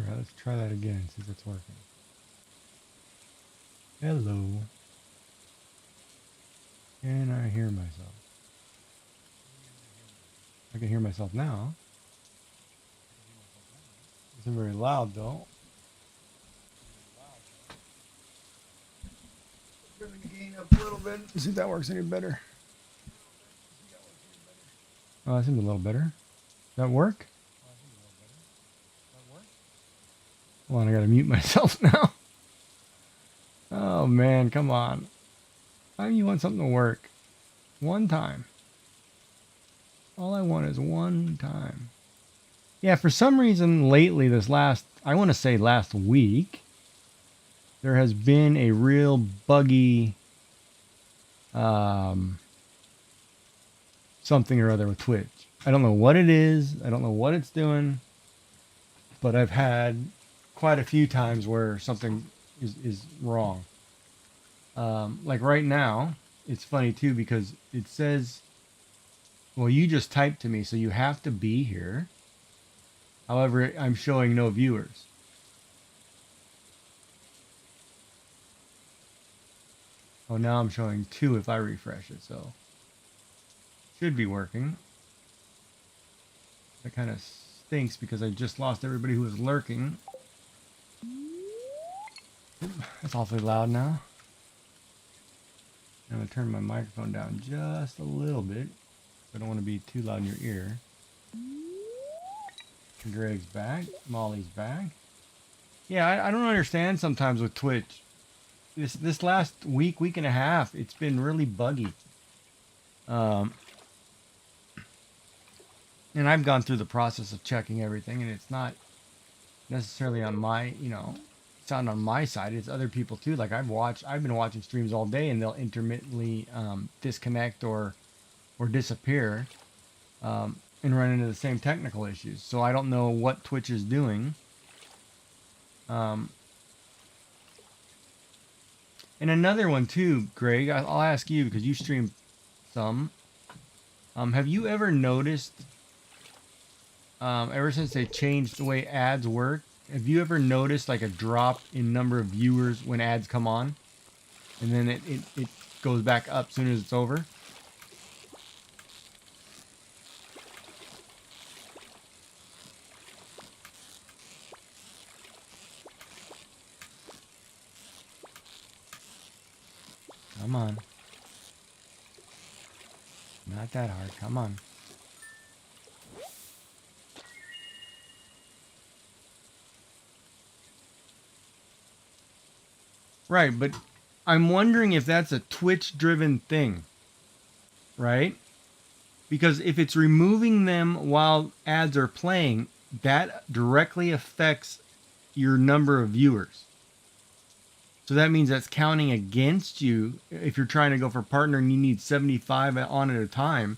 Let's try that again, see if it's working. Hello. Can I hear myself? I can hear myself now. Isn't very loud though. Turn the gain up a little bit. See if that works any better. Oh, that seems a little better. Does that work? Hold on, I gotta mute myself now. Oh man, come on. How do you want something to work? One time. All I want is one time. Yeah, for some reason lately, I want to say last week, there has been a real buggy something or other with Twitch. I don't know what it is. I don't know what it's doing. But I've had quite a few times where something is wrong. Like right now, it's funny too because it says, well, you just typed to me, so you have to be here. However, I'm showing no viewers. Oh, now I'm showing 2 if I refresh it, so should be working. That kind of stinks because I just lost everybody who was lurking. That's awfully loud now. I'm going to turn my microphone down just a little bit. I don't want to be too loud in your ear. Greg's back. Molly's back. Yeah, I don't understand sometimes with Twitch. This last week and a half, it's been really buggy. And I've gone through the process of checking everything, and it's not necessarily on my, it's not on my side. It's other people too. Like I've been watching streams all day, and they'll intermittently disconnect or disappear, and run into the same technical issues. So I don't know what Twitch is doing. And another one too, Greg, I'll ask you because you stream some. Have you ever noticed, ever since they changed the way ads work, have you ever noticed like a drop in number of viewers when ads come on? And then it goes back up as soon as it's over? Come on. Not that hard. Come on. Right, but I'm wondering if that's a Twitch-driven thing, right? Because if it's removing them while ads are playing, that directly affects your number of viewers. So that means that's counting against you if you're trying to go for partner and you need 75 on at a time.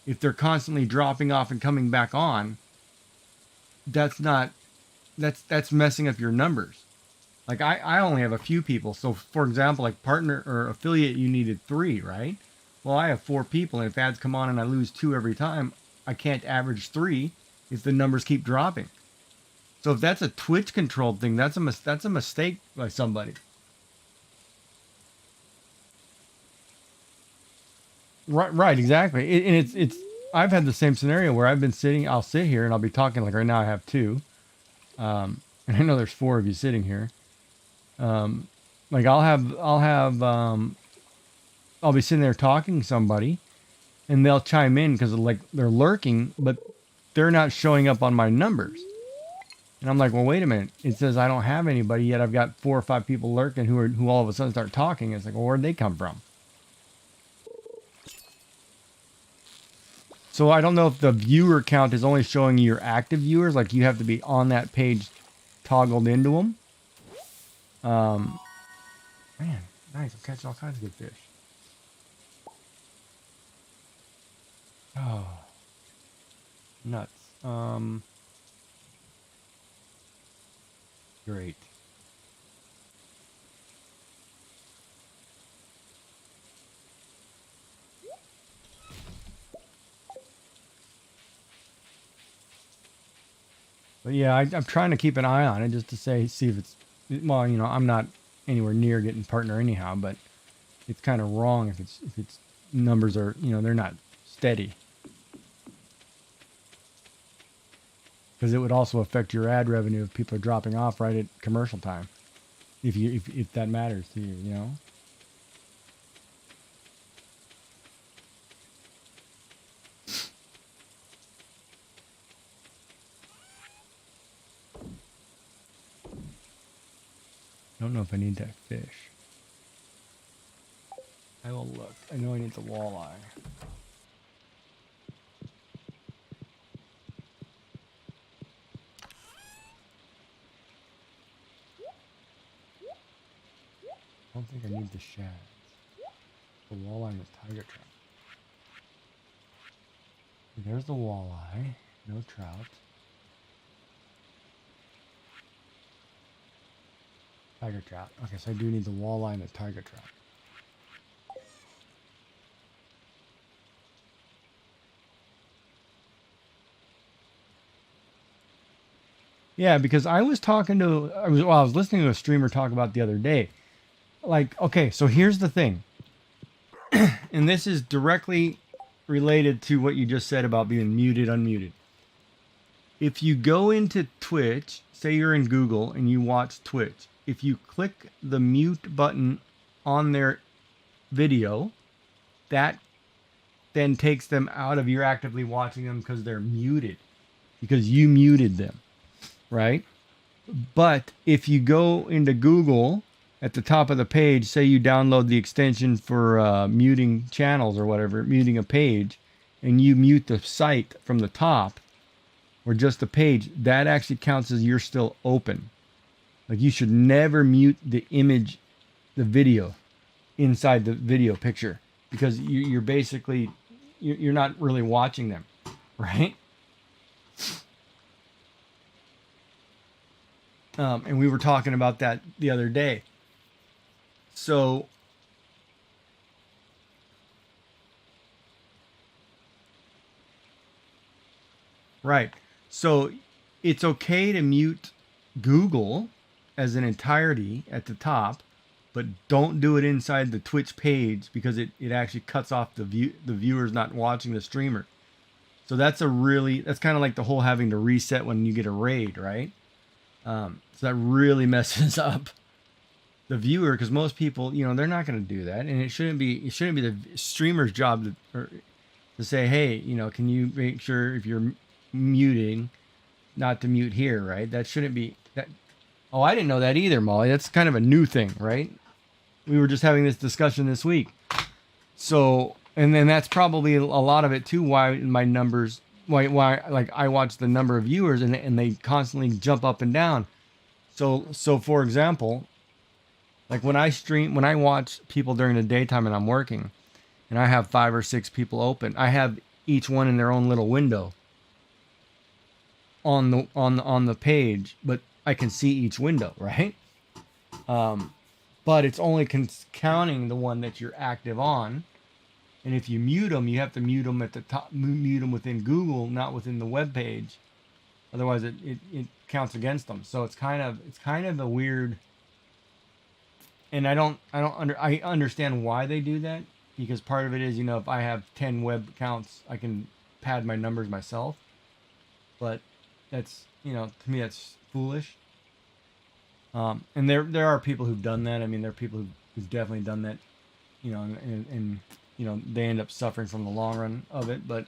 If they're constantly dropping off and coming back on, that's messing up your numbers. Like I only have a few people. So for example, like partner or affiliate, you needed 3, right? Well, I have 4 people, and if ads come on and I lose 2 every time, I can't average 3 if the numbers keep dropping. So if that's a Twitch controlled thing, that's a mistake by somebody. Right, exactly. And it's I've had the same scenario where I'll sit here and I'll be talking, like right now I have 2. And I know there's 4 of you sitting here. Like I'll be sitting there talking to somebody, and they'll chime in because like they're lurking, but they're not showing up on my numbers. And I'm like, well, wait a minute. It says I don't have anybody yet. I've got 4 or 5 people lurking who all of a sudden start talking. It's like, well, where'd they come from? So I don't know if the viewer count is only showing you your active viewers, like you have to be on that page toggled into them. Man, nice. I'm catching all kinds of good fish. Oh, nuts. Great. But yeah, I'm trying to keep an eye on it just to see if it's, well, you know, I'm not anywhere near getting partner anyhow, but it's kind of wrong if it's numbers are, you know, they're not steady. Because it would also affect your ad revenue if people are dropping off right at commercial time. If that matters to you, you know? I don't know if I need that fish. I will look. I know I need the walleye. I don't think I need the shad. The walleye and the tiger trout. There's the walleye. No trout. Tiger trout. Okay, so I do need the walleye and the tiger trout. Yeah, because I was listening to a streamer talk about the other day. Like, okay, so here's the thing. And this is directly related to what you just said about being muted, unmuted. If you go into Twitch, say you're in Google and you watch Twitch, if you click the mute button on their video, that then takes them out of you're actively watching them because they're muted, because you muted them, right? But if you go into Google at the top of the page, say you download the extension for muting channels or whatever, muting a page, and you mute the site from the top or just the page, that actually counts as you're still open. Like you should never mute the image, the video inside the video picture, because you're basically, you're not really watching them, right? And we were talking about that the other day. So right. So it's okay to mute Google as an entirety at the top, but don't do it inside the Twitch page because it actually cuts off the viewers not watching the streamer. So that's kind of like the whole having to reset when you get a raid, right? So that really messes up the viewer, because most people, you know, they're not going to do that, and it shouldn't be the streamer's job to say, hey, you know, can you make sure if you're muting, not to mute here, right? That shouldn't be that. Oh, I didn't know that either, Molly. That's kind of a new thing, right? We were just having this discussion this week. So, and then that's probably a lot of it too. Why my numbers, why like I watch the number of viewers and they constantly jump up and down. So for example, like when I watch people during the daytime and I'm working, and I have 5 or 6 people open, I have each one in their own little window on the page, but I can see each window, right? But it's only counting the one that you're active on. And if you mute them, you have to mute them at the top, mute them within Google, not within the web page. Otherwise, it counts against them. So it's kind of a weird. And I understand why they do that, because part of it is, you know, if I have 10 web accounts, I can pad my numbers myself. But that's, you know, to me that's foolish. And there are people who've done that. I mean, there are people who've definitely done that, you know, and you know, they end up suffering from the long run of it. But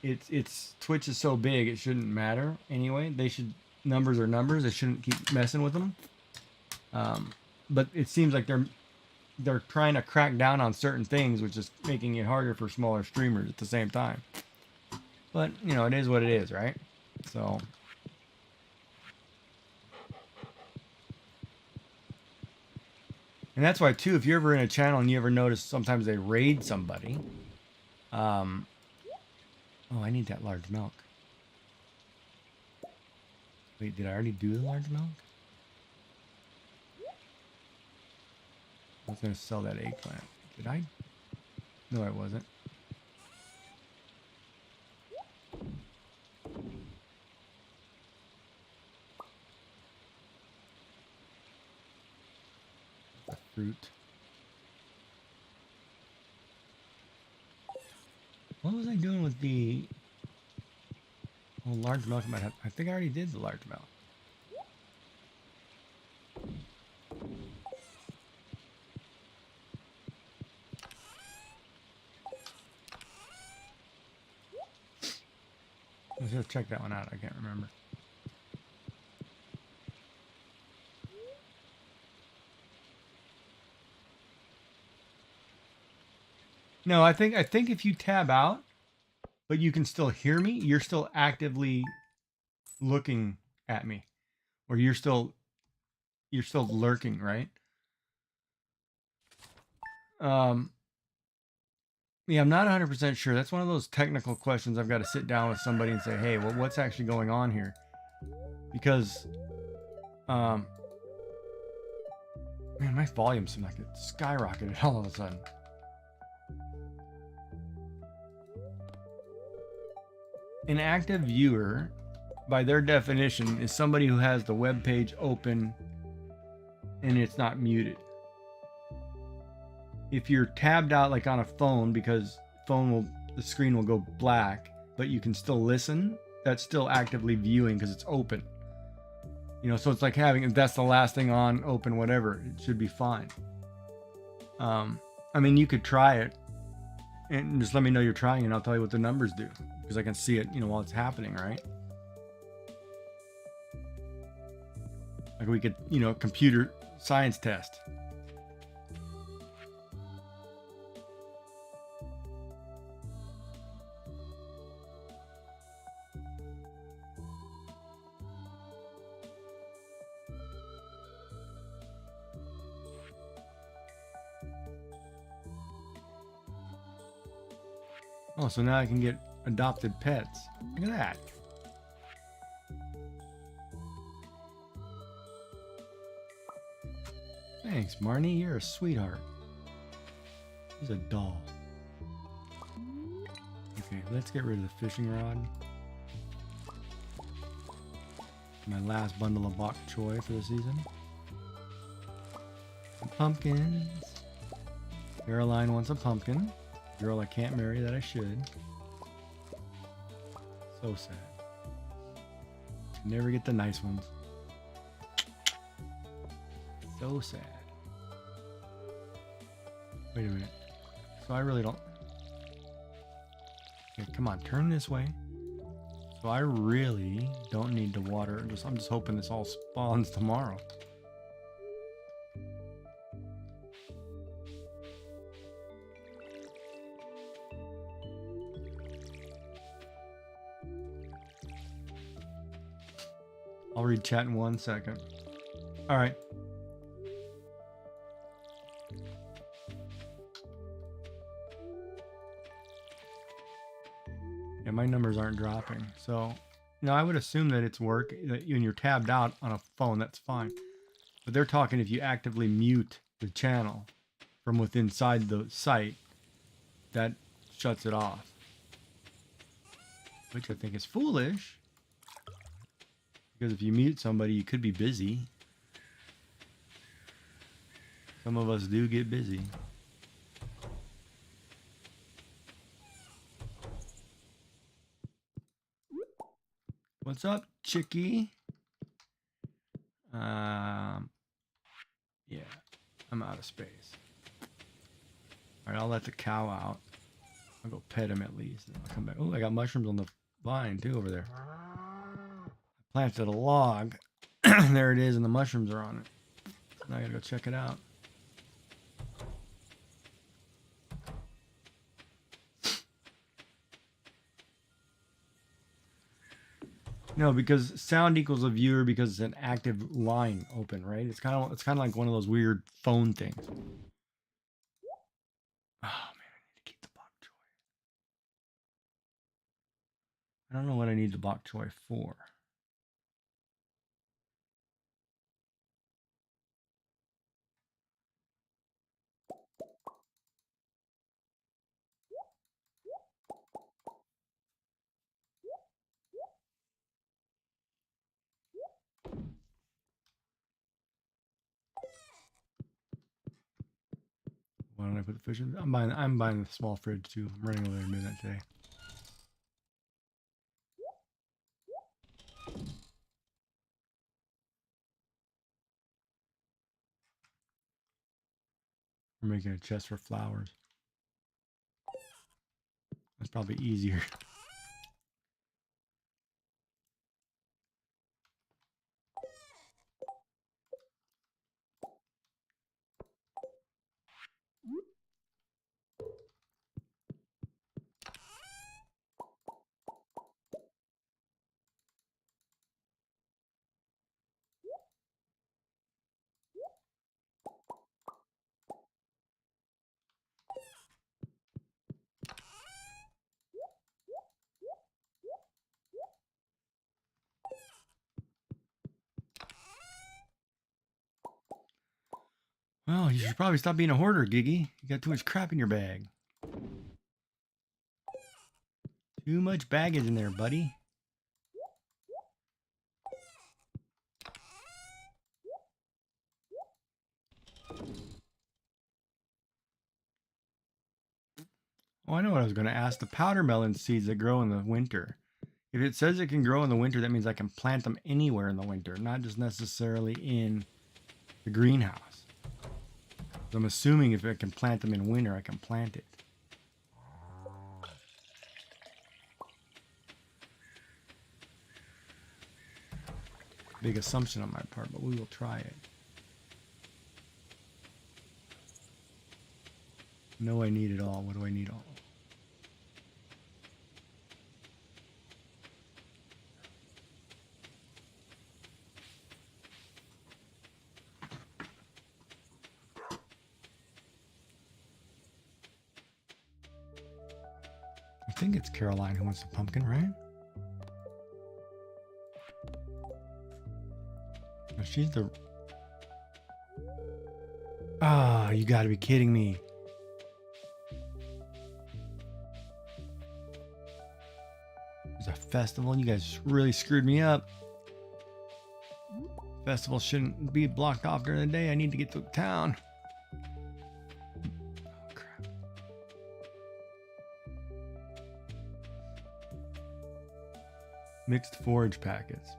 it's Twitch is so big, it shouldn't matter anyway. Numbers are numbers. They shouldn't keep messing with them. But it seems like they're trying to crack down on certain things, which is making it harder for smaller streamers at the same time. But, you know, it is what it is, right? So. And that's why, too, if you're ever in a channel and you ever notice sometimes they raid somebody. Oh, I need that large milk. Wait, did I already do the large milk? I was going to sell that eggplant. Did I? No, I wasn't. What was I doing with the large milk? I think I already did the large milk. Let's just check that one out. I can't remember. No, I think if you tab out, but you can still hear me, you're still actively looking at me, or you're still lurking, right? Yeah, I'm not 100% sure. That's one of those technical questions I've got to sit down with somebody and say, hey, well, what's actually going on here? Because, man, my volume seemed like it skyrocketed all of a sudden. An active viewer, by their definition, is somebody who has the web page open and it's not muted. If you're tabbed out like on a phone, because the screen will go black, but you can still listen, that's still actively viewing because it's open. You know, so it's like having, if that's the last thing on, open, whatever, it should be fine. I mean, you could try it and just let me know you're trying and I'll tell you what the numbers do, because I can see it, you know, while it's happening, right? Like we could, you know, computer science test. Oh, so now I can get adopted pets. Look at that. Thanks, Marnie. You're a sweetheart. He's a doll. Okay, let's get rid of the fishing rod. My last bundle of bok choy for the season. Some pumpkins. Caroline wants a pumpkin. Girl I can't marry that I should. So sad. Never get the nice ones. So sad. Wait a minute. So I really don't... Okay, come on, turn this way. So I really don't need to water. I'm just hoping this all spawns tomorrow. I'll read chat in 1 second. All right. Yeah, my numbers aren't dropping. So, I would assume that it's that when you're tabbed out on a phone, that's fine. But they're talking if you actively mute the channel from within inside the site, that shuts it off. Which I think is foolish. Because if you mute somebody, you could be busy. Some of us do get busy. What's up, chickie? Yeah, I'm out of space. All right, I'll let the cow out. I'll go pet him at least. Then I'll come back. Oh, I got mushrooms on the vine too over there. I planted a log. There it is, and the mushrooms are on it. Now I gotta go check it out. No, because sound equals a viewer because it's an active line open, right? It's kind of like one of those weird phone things. Oh man, I need to keep the bok choy. I don't know what I need the bok choy for. What did I I put the fish in? I'm buying the small fridge too. I'm running over there and doing that today. We're making a chest for flowers. That's probably easier. Well, you should probably stop being a hoarder, Giggy. You got too much crap in your bag. Too much baggage in there, buddy. Oh, I know what I was going to ask. The powder melon seeds that grow in the winter. If it says it can grow in the winter, that means I can plant them anywhere in the winter, not just necessarily in the greenhouse. So I'm assuming if I can plant them in winter, I can plant it. Big assumption on my part, but we will try it. No, I need it all. What do I need all? I think it's Caroline who wants the pumpkin, right? No, she's the... Ah, you gotta be kidding me. There's a festival. You guys really screwed me up. Festival shouldn't be blocked off during the day. I need to get to town. Oh, crap. Mixed forage packets.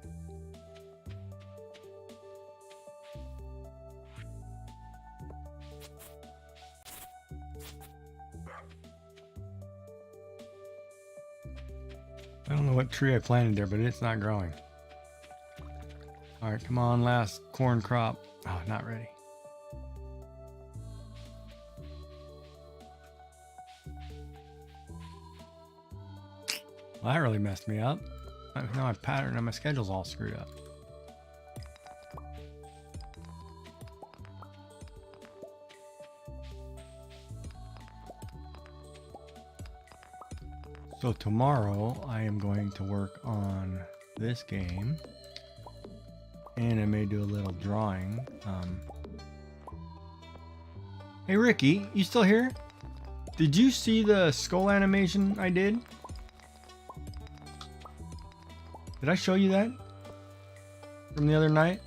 I don't know what tree I planted there, but it's not growing. All right, come on, last corn crop. Oh, not ready. Well, that really messed me up. Now my pattern and my schedule's all screwed up. So tomorrow I am going to work on this game, and I may do a little drawing. Hey Ricky, you still here? Did you see the skull animation I did? Did I show you that from the other night?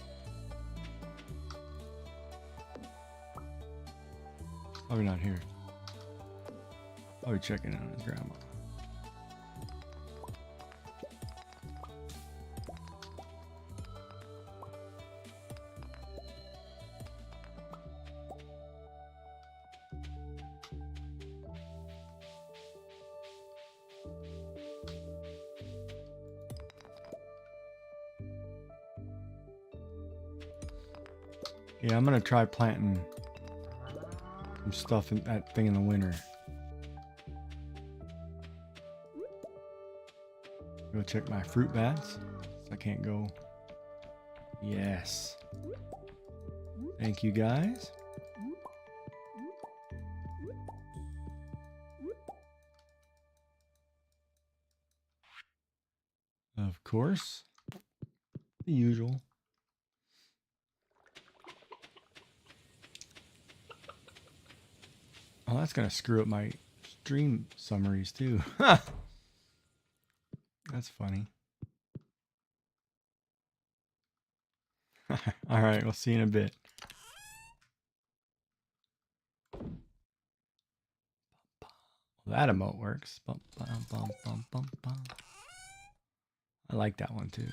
Probably not here. Probably checking on his grandma. Yeah, I'm gonna try planting some stuff in that thing in the winter. Go check my fruit bats. So I can't go. Yes. Thank you guys. Of course. The usual. Oh, that's gonna screw up my stream summaries too. That's funny. All right, we'll see you in a bit. That emote works. Bum, bum, bum, bum, bum, bum. I like that one too.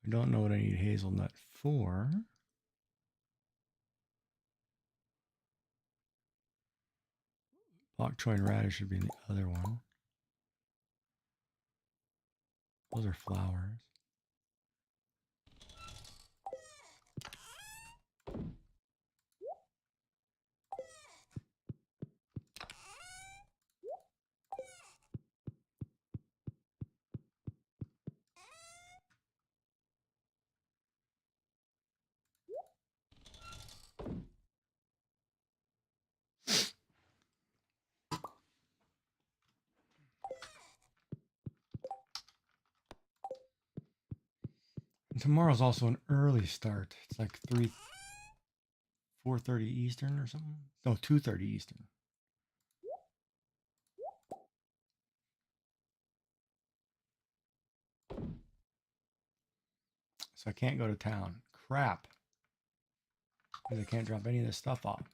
I don't know what I need hazelnut for. Bok choy and radish should be in the other one. Those are flowers. And tomorrow's also an early start. It's like 4:30 Eastern or something. No, 2:30 Eastern. So I can't go to town. Crap. Because I can't drop any of this stuff off.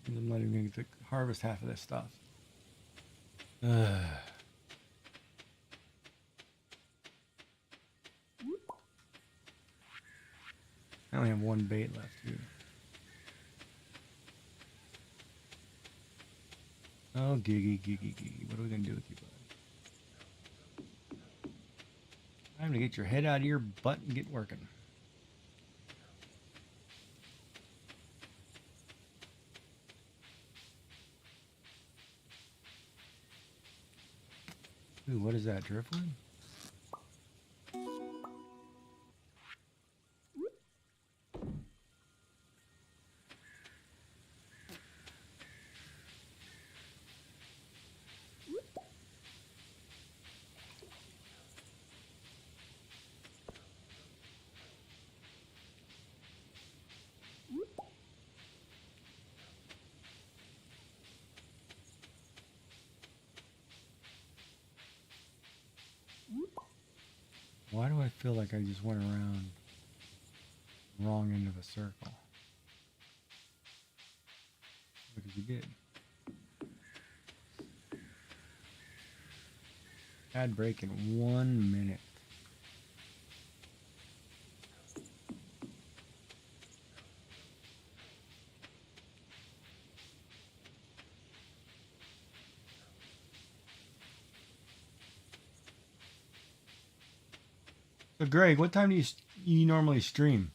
And I'm not even going to harvest half of this stuff. I only have one bait left here. Oh, Giggy, Giggy, Giggy. What are we going to do with you, bud? Time to get your head out of your butt and get working. Ooh, what is that, driftwood? Why do I feel like I just went around the wrong end of a circle? Because we did. Ad break in 1 minute. So Greg, what time do you normally stream?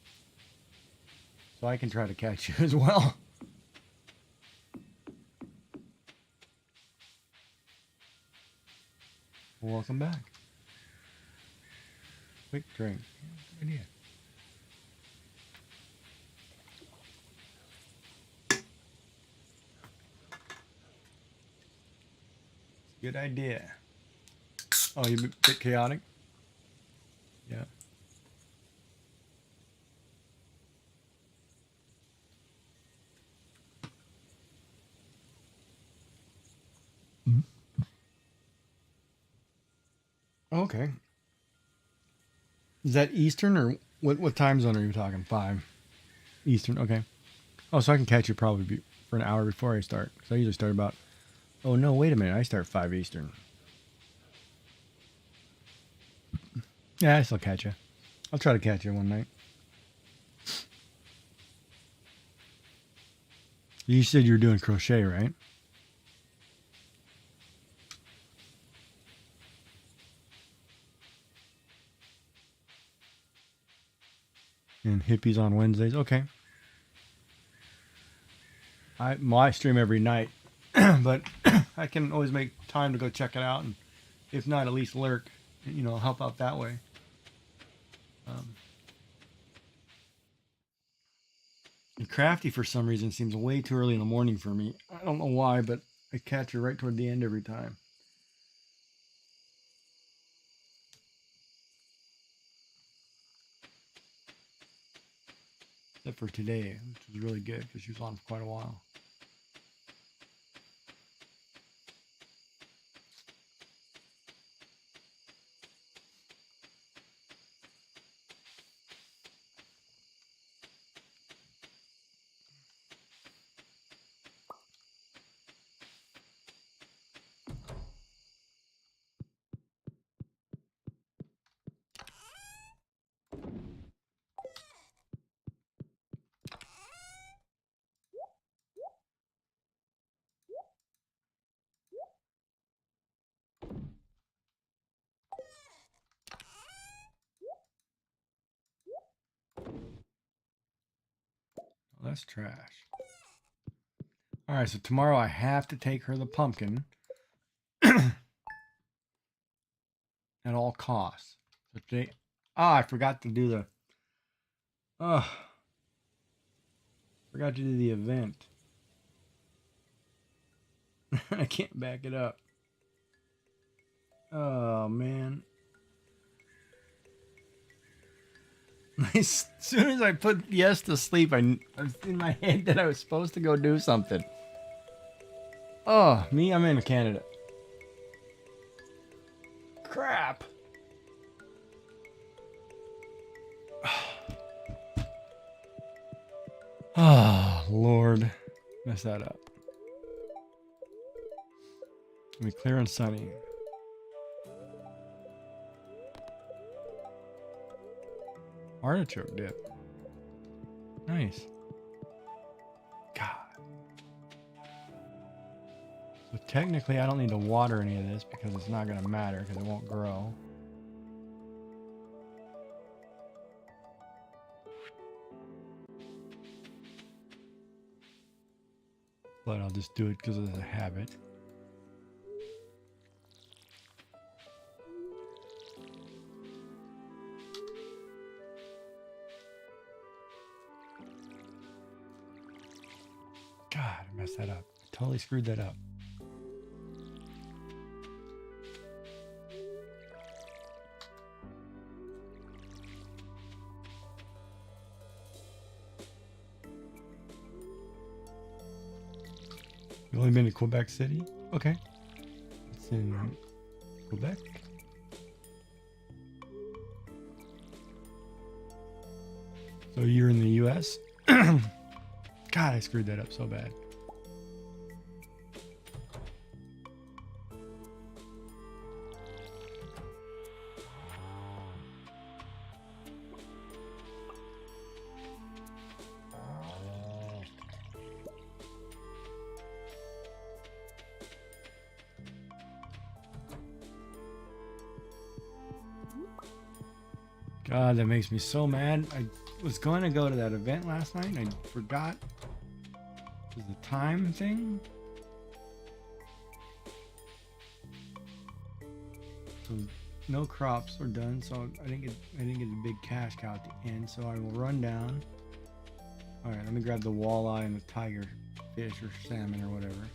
So I can try to catch you as well. Welcome back. Quick drink. Good idea. Good idea. Oh, you a bit chaotic? Yeah. Okay. Is that Eastern or what time zone are you talking? 5 Eastern. Okay. Oh, so I can catch you probably for an hour before I start. Because I usually start about. Oh no! Wait a minute. I start 5 Eastern. Yeah, I still catch you. I'll try to catch you one night. You said you were doing crochet, right? And hippies on Wednesdays. Okay. I stream every night, but I can always make time to go check it out, and if not, at least lurk. Help out that way. And crafty for some reason seems way too early in the morning for me. I don't know why, but I catch her right toward the end every time. Except for today, which was really good because she was on for quite a while. Well, that's trash. All right, so tomorrow I have to take her the pumpkin at all costs. So today, I forgot to do the. Oh, forgot to do the event. I can't back it up. Oh man. As soon as I put Yes to sleep, I was in my head that I was supposed to go do something. Oh, me, I'm in Canada. Crap. Oh, Lord. Mess that up. It'll be clear and sunny. Artichoke dip. Nice. God. So technically I don't need to water any of this because it's not going to matter because it won't grow. But I'll just do it because it's a habit. God, I messed that up. I totally screwed that up. You only been to Quebec City? Okay. It's in Quebec. So you're in the US? God, I screwed that up so bad. God, that makes me so mad. I was going to go to that event last night and I forgot. It was the time thing. So no crops were done, so I didn't get a big cash cow at the end. So I will run down. All right, let me grab the walleye and the tiger fish or salmon or whatever.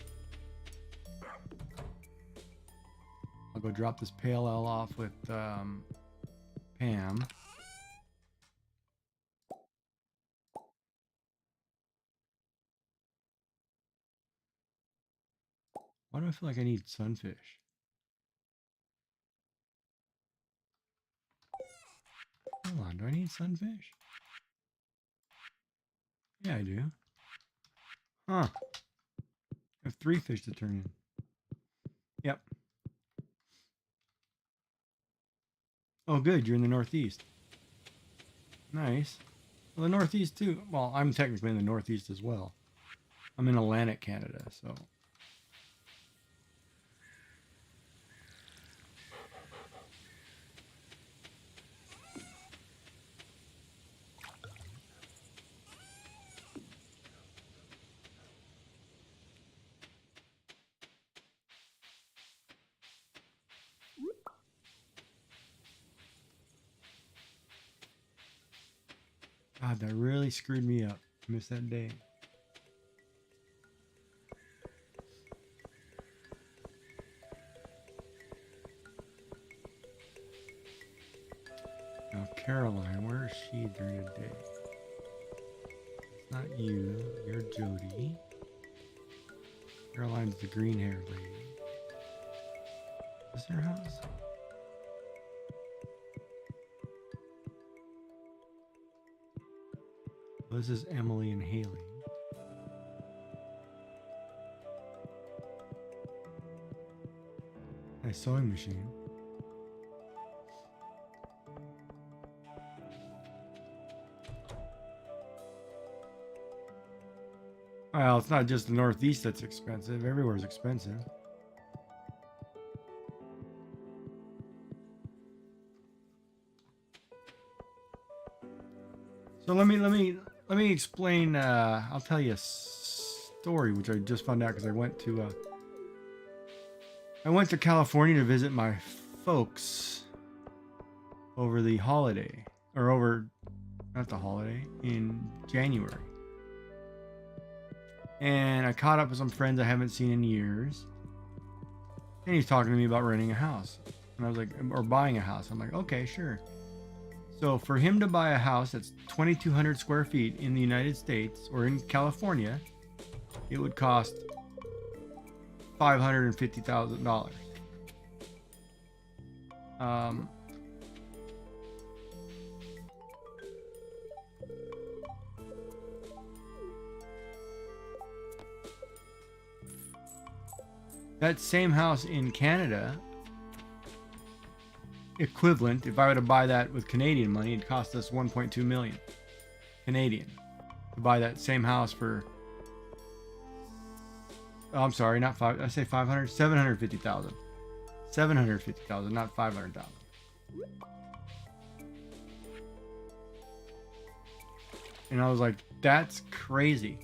I'll go drop this pale ale off with Pam. Why do I feel like I need sunfish? Hold on, do I need sunfish? Yeah, I do. Huh. I have 3 fish to turn in. Yep. Oh, good. You're in the Northeast. Nice. Well, the Northeast too. Well, I'm technically in the Northeast as well. I'm in Atlantic Canada, so. God, that really screwed me up. I missed that day. Now, Caroline, where is she during the day? Not you. You're Jody. Caroline's the green-haired lady. Is this her house? Well, this is Emily and Haley. Nice sewing machine. Well, it's not just the Northeast that's expensive. Everywhere's expensive. So let me explain. I'll tell you a story which I just found out because I went to California to visit my folks over the holiday, or over, not the holiday, in January. And I caught up with some friends I haven't seen in years. And he's talking to me about renting a house. And I was like, or buying a house. I'm like, okay, sure. So for him to buy a house that's 2,200 square feet in the United States or in California, it would cost $550,000. That same house in Canada, equivalent, if I were to buy that with Canadian money, it'd cost us 1.2 million Canadian to buy that same house for, oh, I'm sorry, not five, I say 500, 750,000. 750,000, not 500,000. And I was like, that's crazy.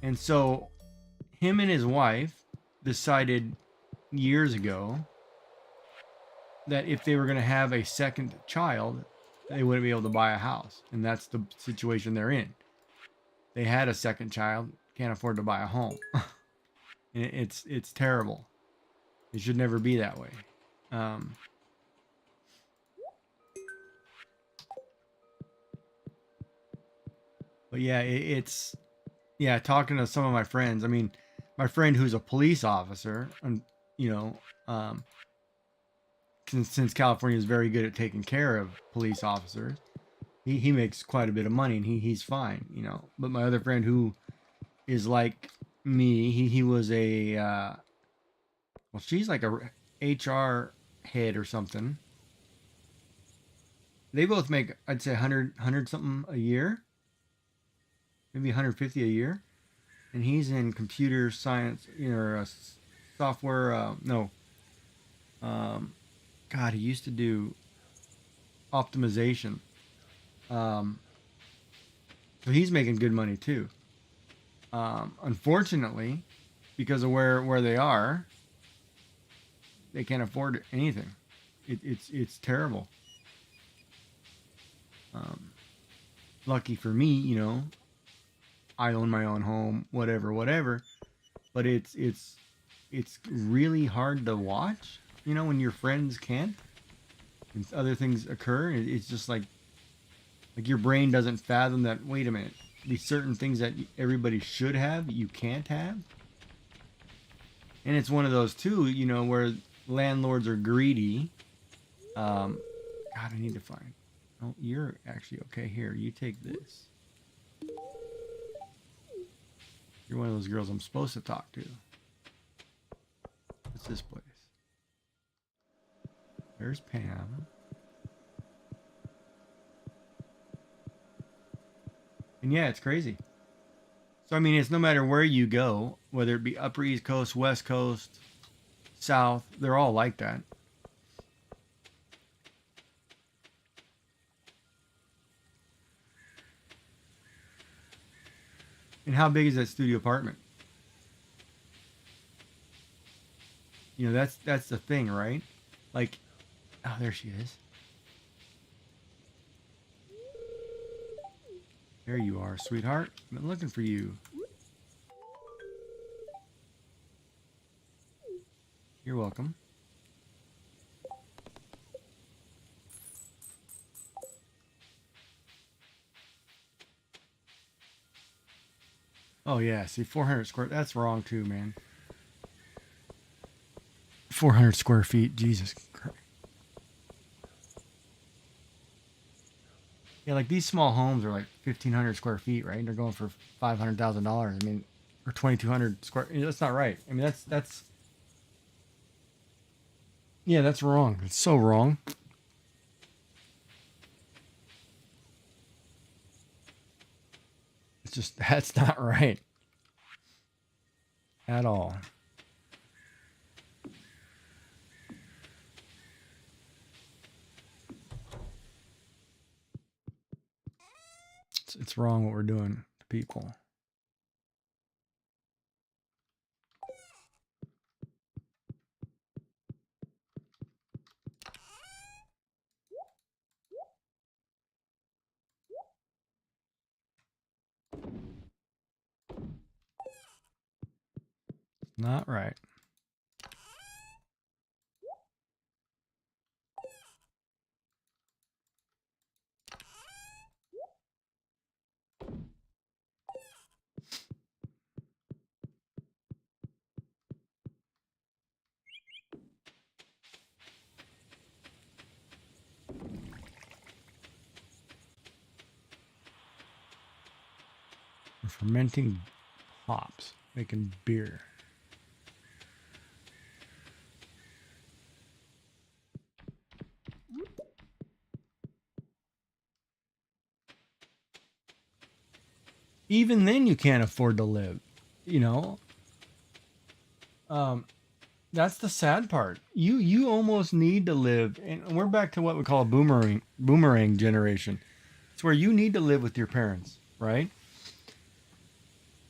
And so him and his wife decided years ago that if they were going to have a second child, they wouldn't be able to buy a house. And that's the situation they're in. They had a second child, can't afford to buy a home. And it's terrible. It should never be that way. But yeah, it's talking to some of my friends. I mean, my friend who's a police officer, and since California is very good at taking care of police officers, he makes quite a bit of money, and he's fine, But my other friend who is like me, he was a well, she's like a HR head or something. They both make, I'd say, 100 something a year, maybe 150 a year. And he's in computer science, software. No, God, he used to do optimization. So he's making good money too. Unfortunately, because of where they are, they can't afford anything. It's terrible. Lucky for me, I own my own home, whatever. But it's really hard to watch, when your friends can't, and other things occur. It's just like your brain doesn't fathom that. Wait a minute, these certain things that everybody should have, you can't have. And it's one of those too, where landlords are greedy. God, I need to find. Oh, you're actually okay. Here, you take this. You're one of those girls I'm supposed to talk to. What's this place? There's Pam. And yeah, it's crazy. So, I mean, it's no matter where you go, whether it be Upper East Coast, West Coast, South, they're all like that. And how big is that studio apartment? That's the thing, right? Like, oh, there she is. There you are, sweetheart. I've been looking for you. You're welcome. Oh yeah, see 400 square. That's wrong too, man. 400 square feet. Jesus Christ. Yeah, like these small homes are like 1,500 square feet, right? And they're going for $500,000. I mean, or 2,200 square. That's not right. I mean, that's yeah, that's wrong. It's so wrong. It's just that's not right at all. It's wrong what we're doing to people. Not right. We're fermenting hops, making beer. Even then, you can't afford to live. You know, um, that's the sad part. You almost need to live, and we're back to what we call a boomerang generation. It's where you need to live with your parents, right?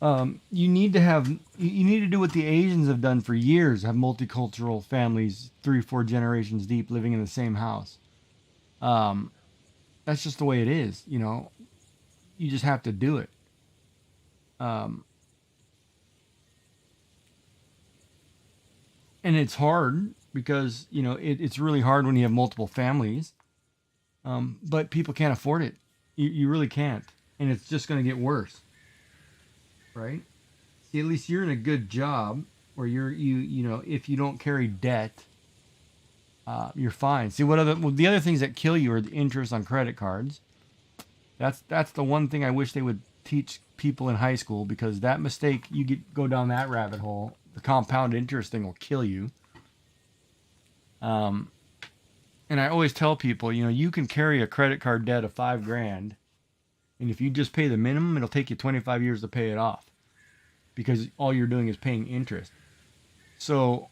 You need to have you need to do what the Asians have done for years, have multicultural families, 3 or 4 generations deep, living in the same house. Um, that's just the way it is, you know. You just have to do it. Um, and it's hard because you know it's really hard when you have multiple families. But people can't afford it. You really can't, and it's just going to get worse, right? See, at least you're in a good job, or you know if you don't carry debt, you're fine. See what other well, the other things that kill you are the interest on credit cards. That's the one thing I wish they would teach people in high school because that mistake go down that rabbit hole. The compound interest thing will kill you. Um, and I always tell people, you know, you can carry a credit card debt of 5 grand, and if you just pay the minimum, it'll take you 25 years to pay it off because all you're doing is paying interest. So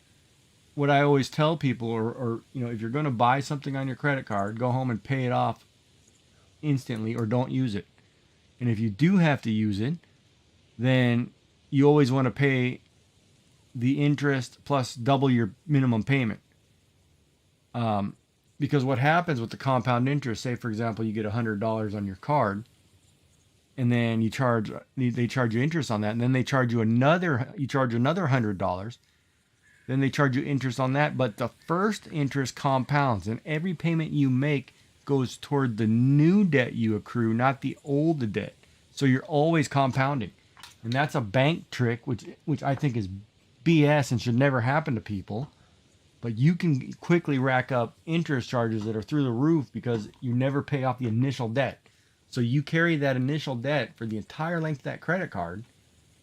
what I always tell people, or you know, if you're going to buy something on your credit card, go home and pay it off instantly, or don't use it. And if you do have to use it, then you always want to pay the interest plus double your minimum payment. Um, because what happens with the compound interest, say for example, you get $100 on your card, and then they charge you interest on that, and then you charge another $100. Then they charge you interest on that, but the first interest compounds, and every payment you make goes toward the new debt you accrue, not the old debt. So you're always compounding, and that's a bank trick, which I think is BS and should never happen to people. But you can quickly rack up interest charges that are through the roof because you never pay off the initial debt. So you carry that initial debt for the entire length of that credit card,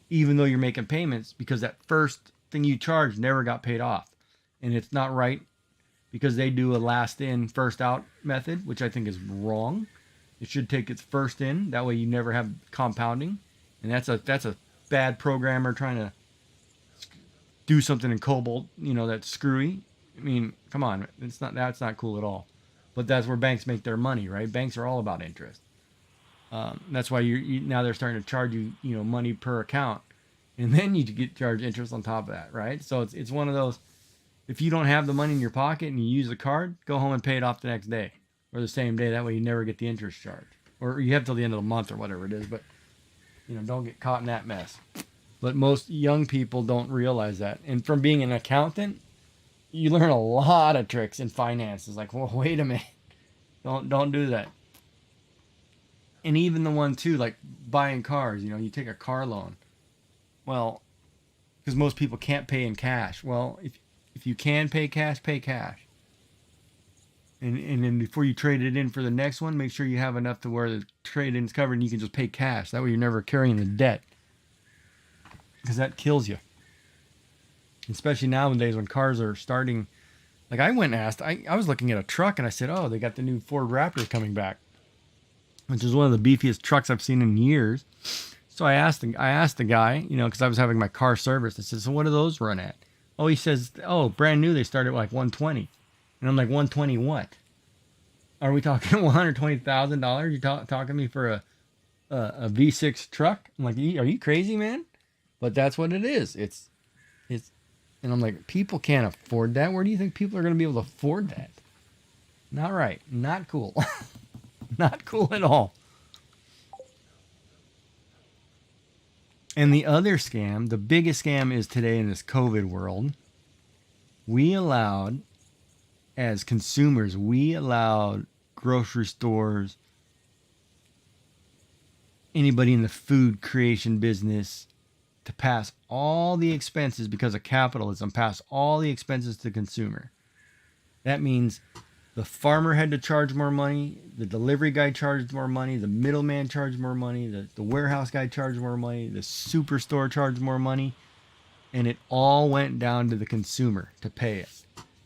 even though you're making payments, because that first thing you charged never got paid off. And it's not right because they do a last in, first out method, which I think is wrong. It should take its first in. That way you never have compounding. And that's a bad programmer trying to do something in Cobalt, you know, that's screwy. I mean, come on, that's not cool at all. But that's where banks make their money, right? Banks are all about interest. That's why now they're starting to charge you, you know, money per account, and then you get charged interest on top of that, right? So it's one of those. If you don't have the money in your pocket and you use the card, go home and pay it off the next day or the same day. That way you never get the interest charge, or you have till the end of the month or whatever it is. But you know, don't get caught in that mess. But most young people don't realize that. And from being an accountant, you learn a lot of tricks in finances. Like, well, wait a minute, don't do that. And even the one too, like buying cars. You know, you take a car loan. Well, because most people can't pay in cash. Well, if you can pay cash, pay cash. And then before you trade it in for the next one, make sure you have enough to where the trade-in's covered and you can just pay cash. That way you're never carrying the debt. Because that kills you. Especially nowadays when cars are starting. Like I went and asked, I was looking at a truck and I said, oh, they got the new Ford Raptor coming back, which is one of the beefiest trucks I've seen in years. So I asked the guy, because I was having my car serviced. I said, so what do those run at? Oh, he says, oh, brand new, they started at like 120. And I'm like, 120 what? Are we talking $120,000? You talking to me for a V6 truck? I'm like, are you crazy, man? But that's what it is. It's, and I'm like, people can't afford that. Where do you think people are going to be able to afford that? Not right. Not cool. Not cool at all. And the other scam, the biggest scam is today in this COVID world. We allowed, as consumers, grocery stores, anybody in the food creation business to pass all the expenses because of capitalism, pass all the expenses to the consumer. That means the farmer had to charge more money, the delivery guy charged more money, the middleman charged more money, the warehouse guy charged more money, the superstore charged more money, and it all went down to the consumer to pay it.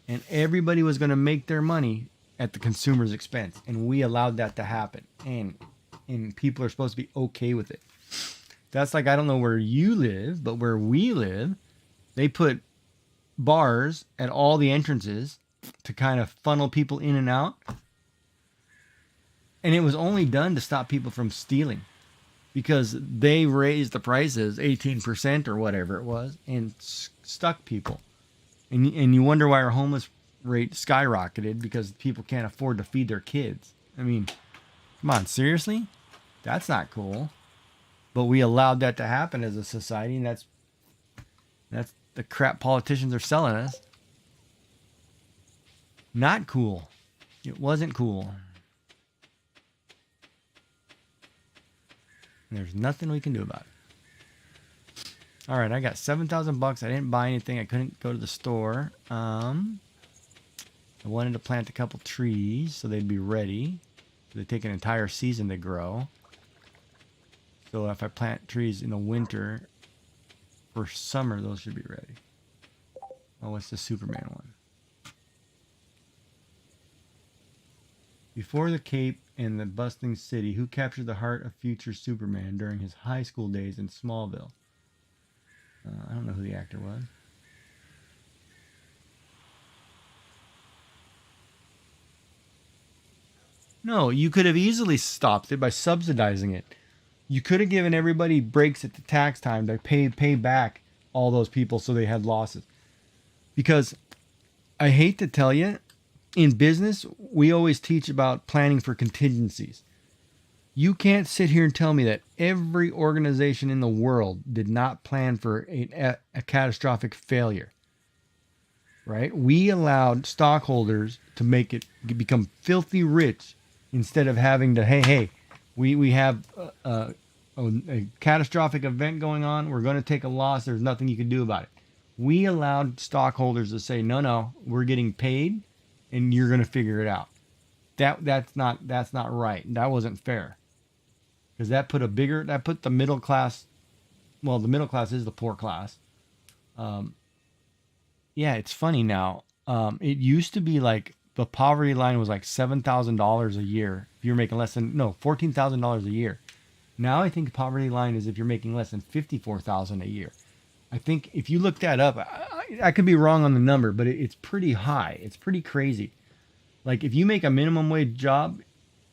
And everybody was going to make their money at the consumer's expense, and we allowed that to happen. And people are supposed to be okay with it. That's like, I don't know where you live, but where we live, they put bars at all the entrances to kind of funnel people in and out. And it was only done to stop people from stealing because they raised the prices 18% or whatever it was and stuck people. And you wonder why our homeless rate skyrocketed because people can't afford to feed their kids. I mean, come on, seriously? That's not cool. But we allowed that to happen as a society, and that's the crap politicians are selling us. Not cool. It wasn't cool. And there's nothing we can do about it. All right, I got $7,000. I didn't buy anything. I couldn't go to the store. I wanted to plant a couple trees so they'd be ready. They take an entire season to grow. So if I plant trees in the winter, for summer, those should be ready. Oh, what's the Superman one? Before the Cape and the bustling city, who captured the heart of future Superman during his high school days in Smallville? I don't know who the actor was. No, you could have easily stopped it by subsidizing it. You could have given everybody breaks at the tax time to pay back all those people so they had losses. Because I hate to tell you, in business, we always teach about planning for contingencies. You can't sit here and tell me that every organization in the world did not plan for a catastrophic failure. Right? We allowed stockholders to make it become filthy rich instead of having to, hey, we have a catastrophic event going on. We're going to take a loss. There's nothing you can do about it. We allowed stockholders to say, no, we're getting paid, and you're going to figure it out. That's not right. That wasn't fair, because that put the middle class. Well, the middle class is the poor class. Yeah, it's funny now. It used to be like the poverty line was like $7,000 a year if you're making $14,000 a year. Now I think the poverty line is if you're making less than $54,000 a year. I think if you look that up, I could be wrong on the number, but it's pretty high. It's pretty crazy. Like if you make a minimum wage job,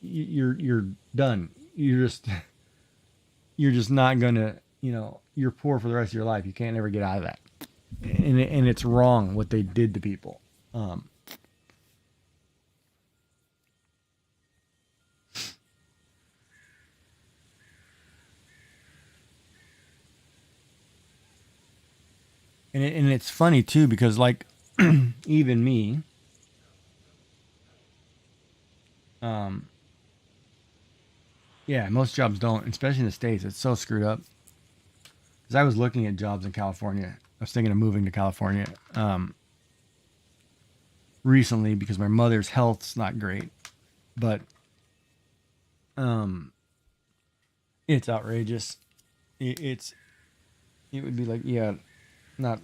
you're done. You're just not gonna, you're poor for the rest of your life. You can't ever get out of that. And it's wrong what they did to people. And it's funny too, because like even me, yeah, most jobs don't, especially in the States. It's so screwed up. Because I was looking at jobs in California. I was thinking of moving to California recently because my mother's health's not great. But it's outrageous. It's it would be like, yeah, not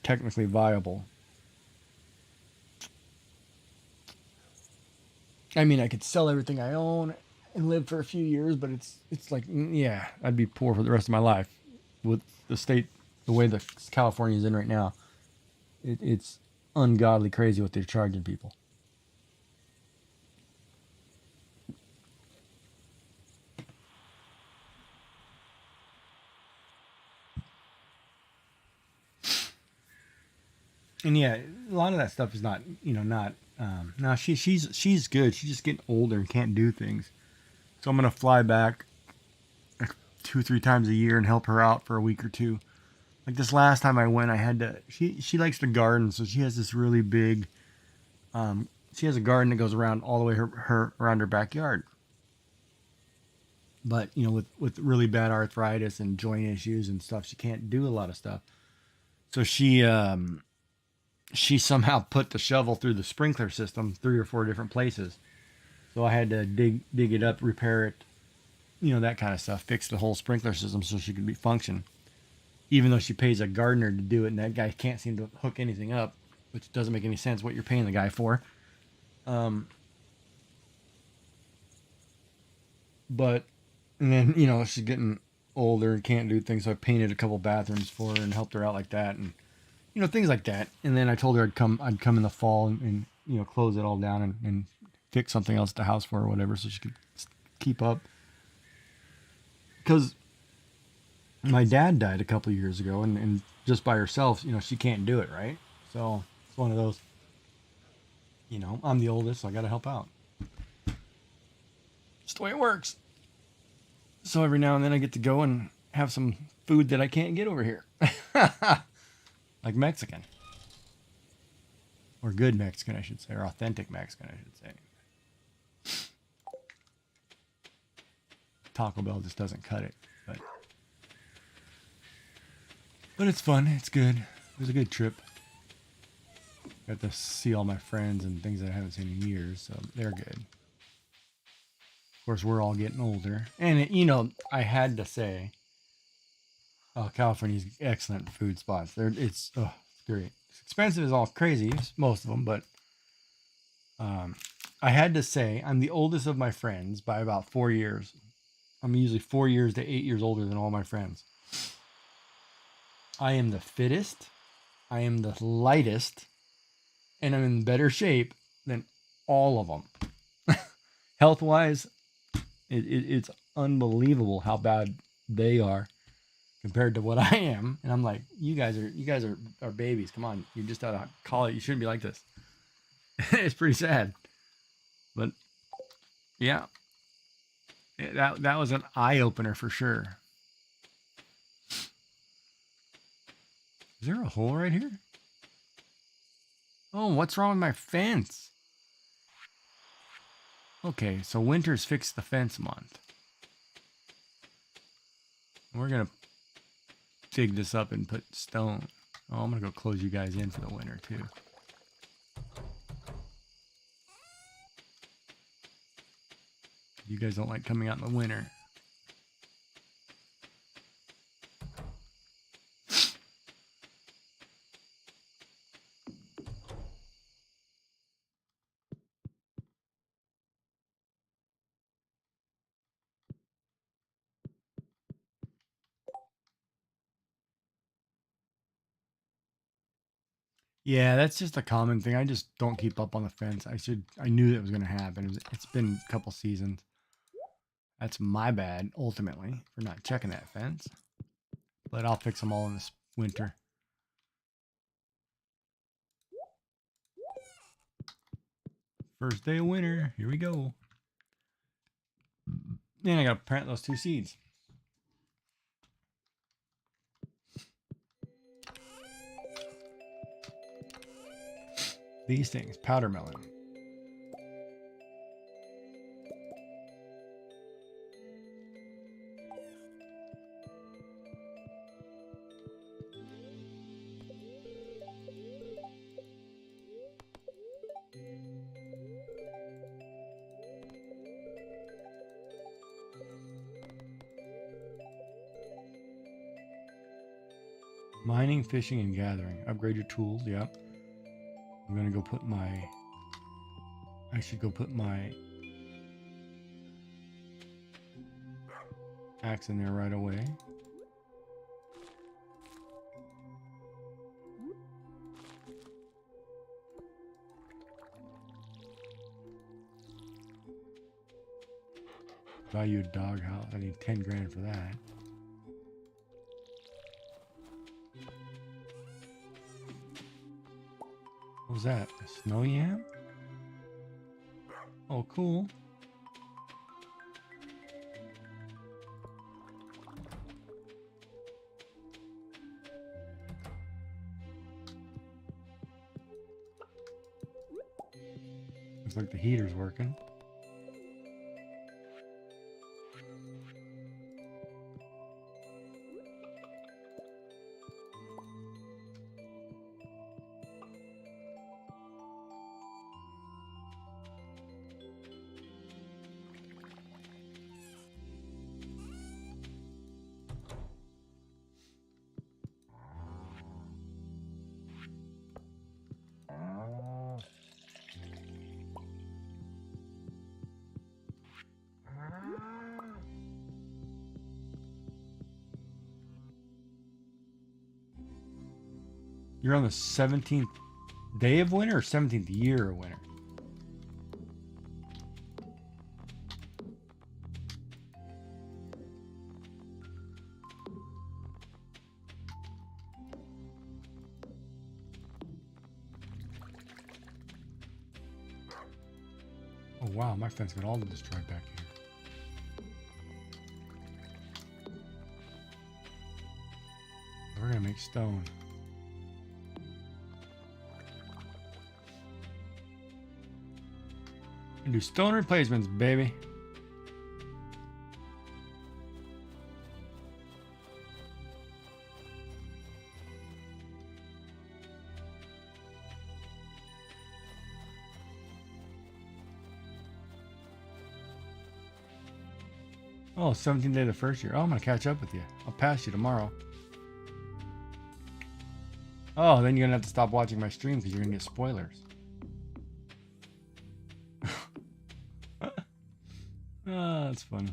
technically viable. I mean, I could sell everything I own and live for a few years, but it's like, yeah, I'd be poor for the rest of my life with the state, the way that California is in right now. It's ungodly crazy what they're charging people. And yeah, a lot of that stuff is not, not. No, she's good. She's just getting older and can't do things. So I'm gonna fly back like 2 3 times a year and help her out for a week or two. Like this last time I went, I had to. She likes to garden, so she has this really big. She has a garden that goes around all the way her around her backyard. But with really bad arthritis and joint issues and stuff, she can't do a lot of stuff. So she somehow put the shovel through the sprinkler system 3 or 4 different places. So I had to dig it up, repair it, that kind of stuff, fix the whole sprinkler system so she could be function. Even though she pays a gardener to do it, and that guy can't seem to hook anything up, which doesn't make any sense what you're paying the guy for. But and then she's getting older and can't do things, so I painted a couple bathrooms for her and helped her out like that, and things like that. And then I told her I'd come in the fall and close it all down and fix something else at the house for her or whatever, so she could keep up. Because my dad died a couple of years ago, and just by herself, she can't do it, right? So it's one of those. I'm the oldest, so I got to help out. It's the way it works. So every now and then I get to go and have some food that I can't get over here. Like Mexican. Or good Mexican, I should say. Or authentic Mexican, I should say. Taco Bell just doesn't cut it. But it's fun. It's good. It was a good trip. Got to see all my friends and things that I haven't seen in years, so they're good. Of course, we're all getting older. And, I had to say, California's excellent food spots. It's great. It's expensive as all crazy, most of them, but I had to say, I'm the oldest of my friends by about 4 years. I'm usually 4 years to 8 years older than all my friends. I am the fittest, I am the lightest, and I'm in better shape than all of them. Health-wise, it's unbelievable how bad they are compared to what I am. And I'm like, you guys are babies. Come on, you're just out of college. You shouldn't be like this. It's pretty sad. But yeah, that was an eye opener for sure. Is there a hole right here? Oh, what's wrong with my fence? Okay, so winter's fixed the fence month. We're gonna dig this up and put stone. Oh, I'm gonna go close you guys in for the winter too. You guys don't like coming out in the winter. Yeah, that's just a common thing. I just don't keep up on the fence. I knew that was going to happen. It's been a couple seasons. That's my bad, ultimately, for not checking that fence. But I'll fix them all in this winter. First day of winter. Here we go. And I got to plant those 2 seeds. These things, powder melon. Mining, fishing, and gathering. Upgrade your tools. Yep. I'm gonna go put my. I should go put my axe in there right away. Value doghouse. I need 10 grand for that. What was that? A snow yam? Oh, cool. Looks like the heater's working. You're on the 17th day of winter or 17th year of winter? Oh wow, my fence got all destroyed back here. We're gonna make stone. And do stone replacements, baby. Oh, 17th day of the first year. Oh, I'm gonna catch up with you. I'll pass you tomorrow. Oh, then you're gonna have to stop watching my stream because you're gonna get spoilers. Ah, that's funny.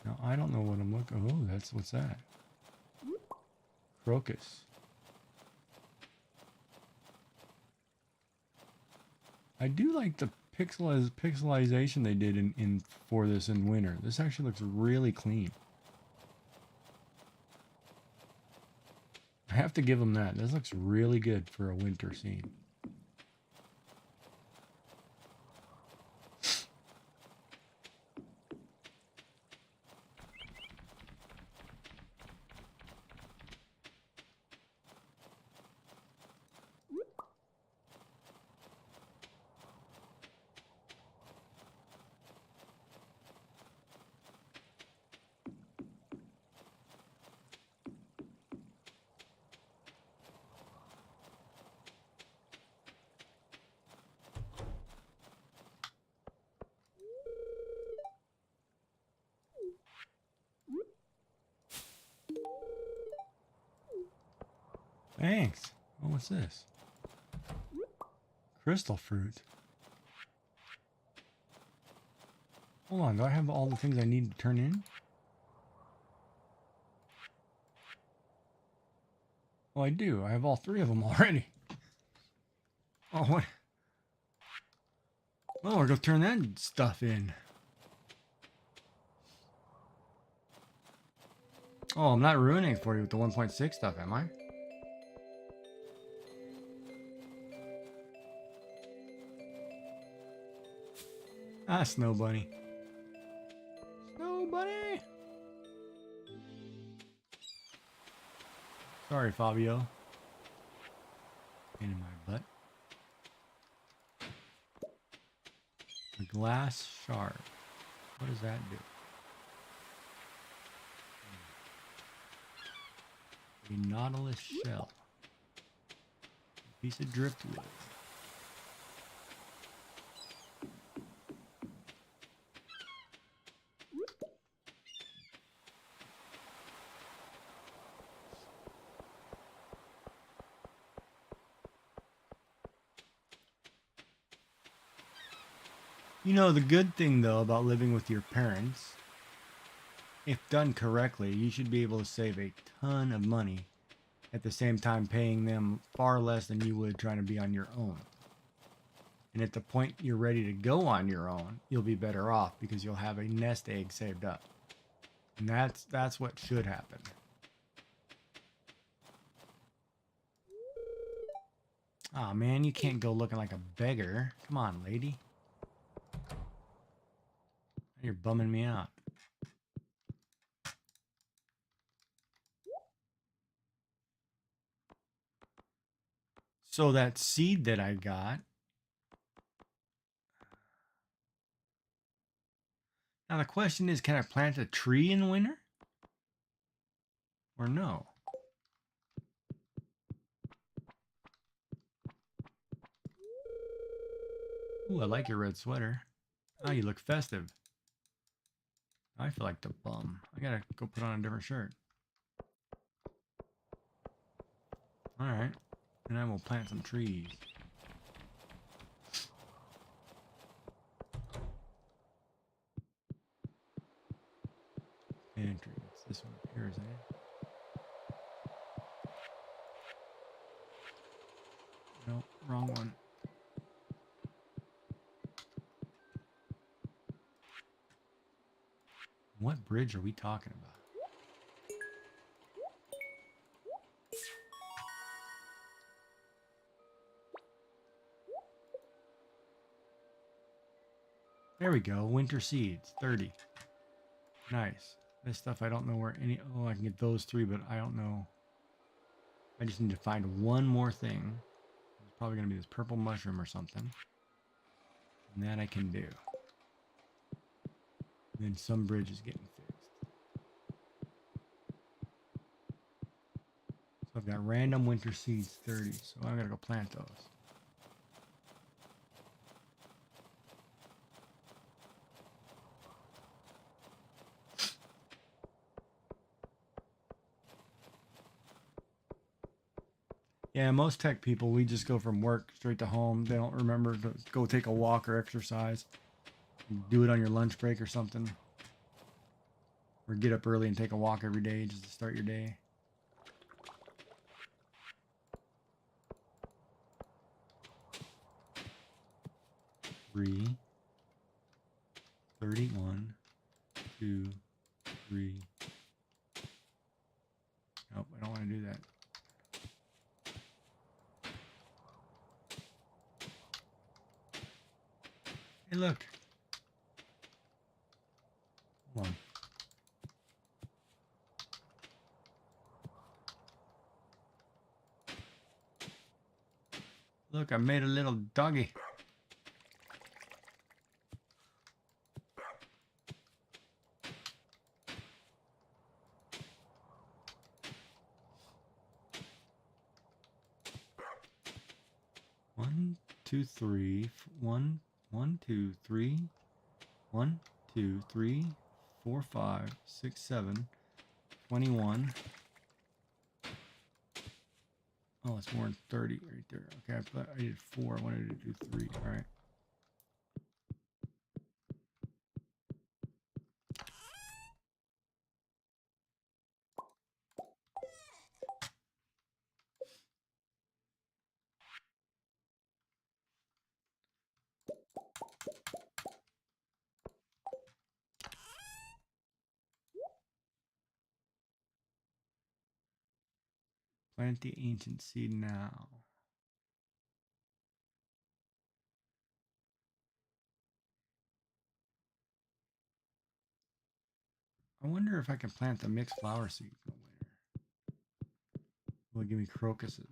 Now, I don't know what I'm looking. Oh, what's that? Crocus. I do like the pixelization they did in for this in winter. This actually looks really clean. I have to give them that. This looks really good for a winter scene. Thanks. Oh, what's this? Crystal fruit. Hold on, do I have all the things I need to turn in? Oh, I do. I have all 3 of them already. Oh, what? Well, we're gonna turn that stuff in. Oh, I'm not ruining it for you with the 1.6 stuff, am I? Ah, Snow Bunny. Snow Bunny! Sorry, Fabio. Pain in my butt. A glass shard. What does that do? A nautilus shell. A piece of driftwood. You know, the good thing, though, about living with your parents, if done correctly, you should be able to save a ton of money at the same time paying them far less than you would trying to be on your own. And at the point you're ready to go on your own, you'll be better off because you'll have a nest egg saved up. And that's what should happen. Aw, man, you can't go looking like a beggar. Come on, lady. You're bumming me out. So that seed that I got. Now the question is, can I plant a tree in winter? Or no? Ooh, I like your red sweater. Oh, you look festive. I feel like the bum. I gotta go put on a different shirt. Alright. And I will plant some trees. Pantry. It's this one up here, isn't it? Nope, wrong one. What bridge are we talking about? There we go. Winter seeds. 30. Nice. This stuff I don't know where any... Oh, I can get those 3, but I don't know. I just need to find one more thing. It's probably going to be this purple mushroom or something. And that I can do. And then some bridge is getting fixed. So I've got random winter seeds 30. So I'm going to go plant those. Yeah, most tech people, we just go from work straight to home. They don't remember to go take a walk or exercise. Do it on your lunch break or something. Or get up early and take a walk every day just to start your day. Three. 31. 2. 3. Nope, I don't want to do that. Hey, look. Hold on. Look, I made a little doggy. One, two, three. 1, 1, 2, 3. 1, 2, 3, 4, 5, 6, 7. 21. Oh, it's more than 30 right there. Okay, I did 4. I wanted to do 3. All right. Plant the ancient seed now. I wonder if I can plant the mixed flower seeds in the winter. Will it give me crocuses?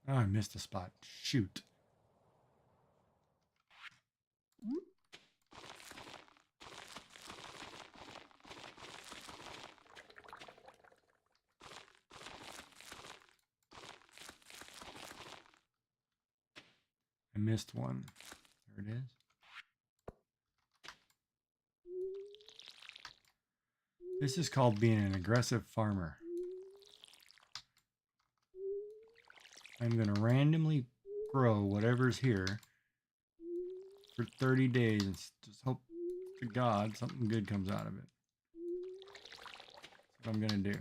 Oh, I missed a spot. Shoot. I missed one. There it is. This is called being an aggressive farmer. I'm going to randomly grow whatever's here for 30 days and just hope to God something good comes out of it. That's what I'm going to do.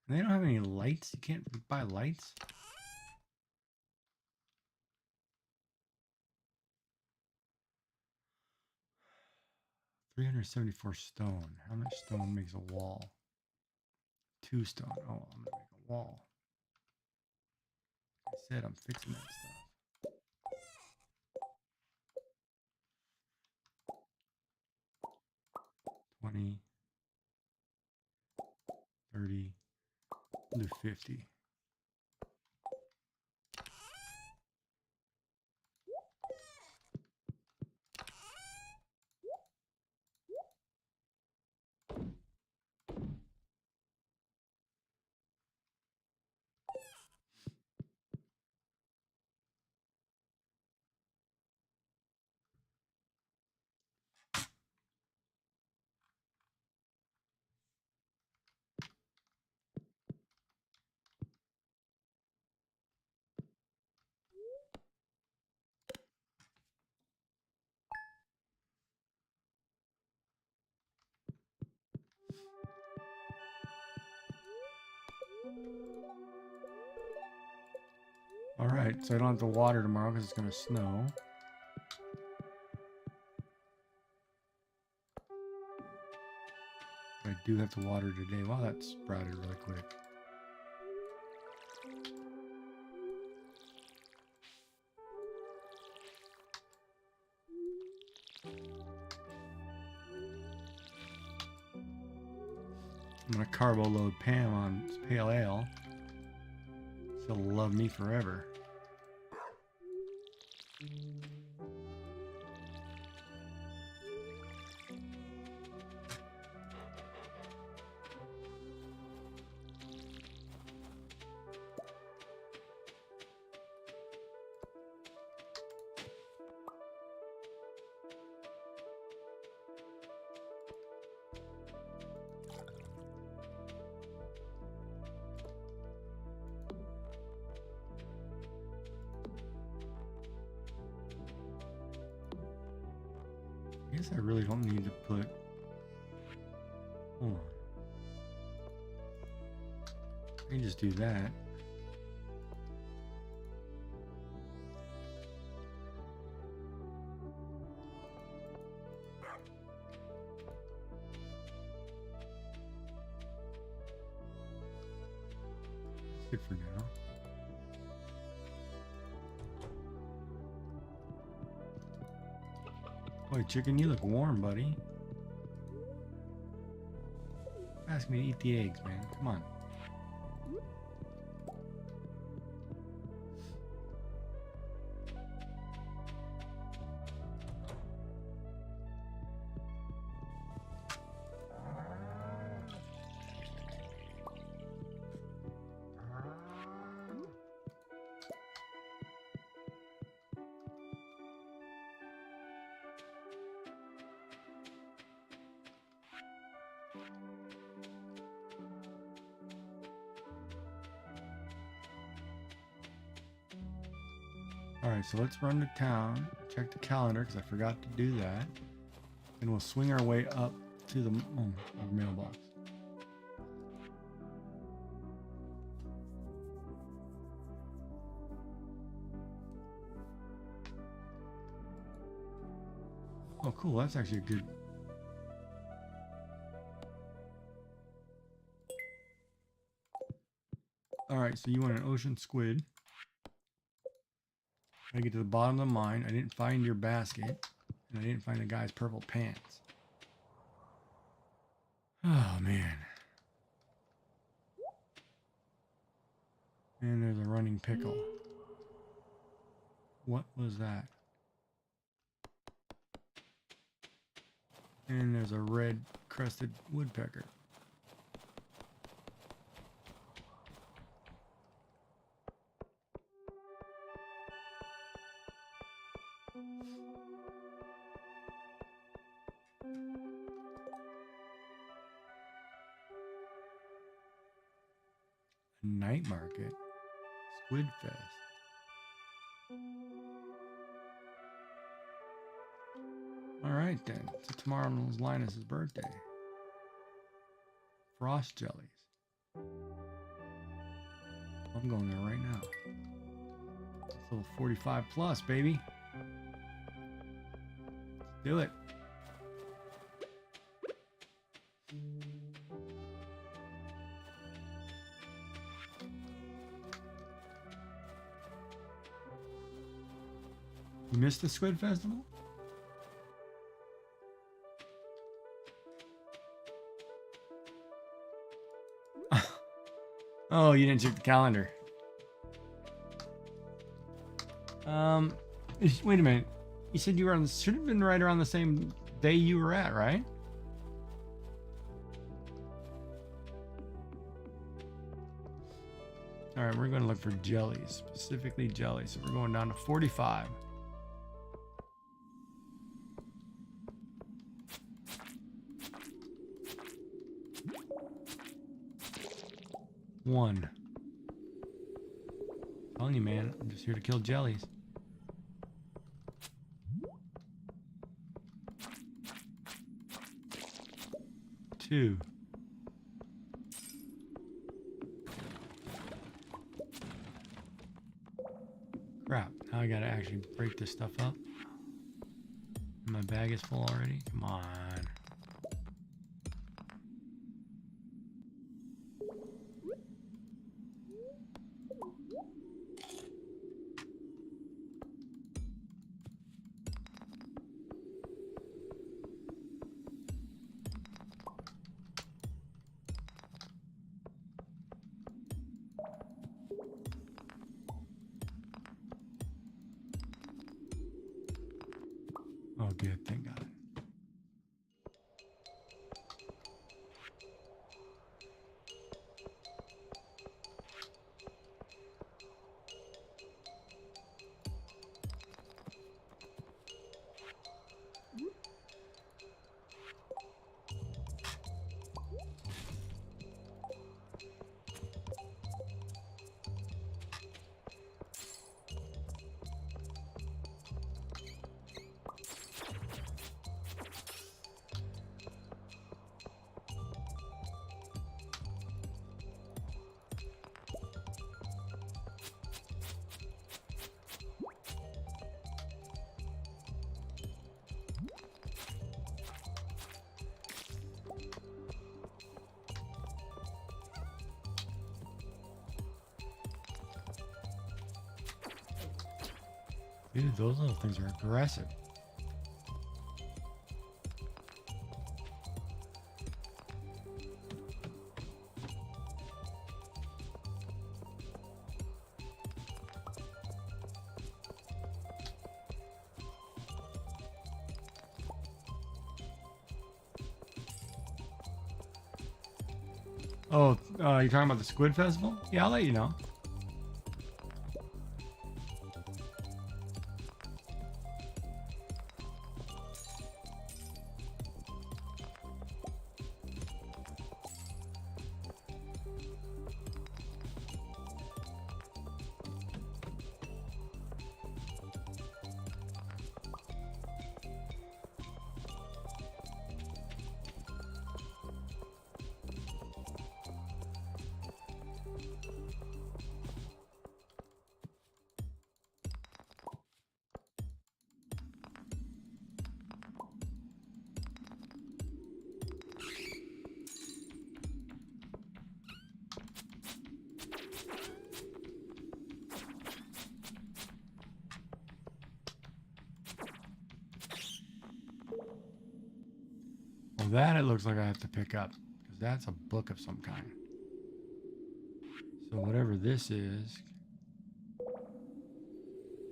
And they don't have any lights? You can't buy lights? $374 stone. How much stone makes a wall? 2 stone. Oh, I'm gonna make a wall. I said I'm fixing that stuff. 20, 30, I'll do 50. All right, so I don't have to water tomorrow because it's going to snow. I do have to water today. Wow, that sprouted really quick. I'm going to carbo load Pam on pale ale. She'll love me forever. I guess I really don't need to put... Hold on. I can just do that. That's good for now. Boy, chicken, you look warm, buddy. Ask me to eat the eggs, man. Come on. Alright, so let's run to town, check the calendar because I forgot to do that, and we'll swing our way up to the mailbox. Oh, cool. That's actually a good. All right, so you want an ocean squid. I get to the bottom of the mine. I didn't find your basket, and I didn't find the guy's purple pants. Oh man. And there's a running pickle. What was that? And there's a red crested woodpecker. A night market. Squid Fest. All right then. So tomorrow is Linus's birthday. Frost jellies. I'm going there right now. It's a little 45 plus, baby. Let's do it. You missed the Squid Festival? Oh, you didn't check the calendar. Wait a minute. You said you were on. Should have been right around the same day you were at, right? All right, we're going to look for jellies, specifically jellies. So we're going down to 45. One. I'm telling you, man, I'm just here to kill jellies. Two. Crap. Now I gotta actually break this stuff up. My bag is full already. Come on. Oh, good. Thank God. Dude, those little things are aggressive. Oh, you're talking about the Squid Festival? Yeah, I'll let you know. That it looks like I have to pick up, because that's a book of some kind. So whatever this is...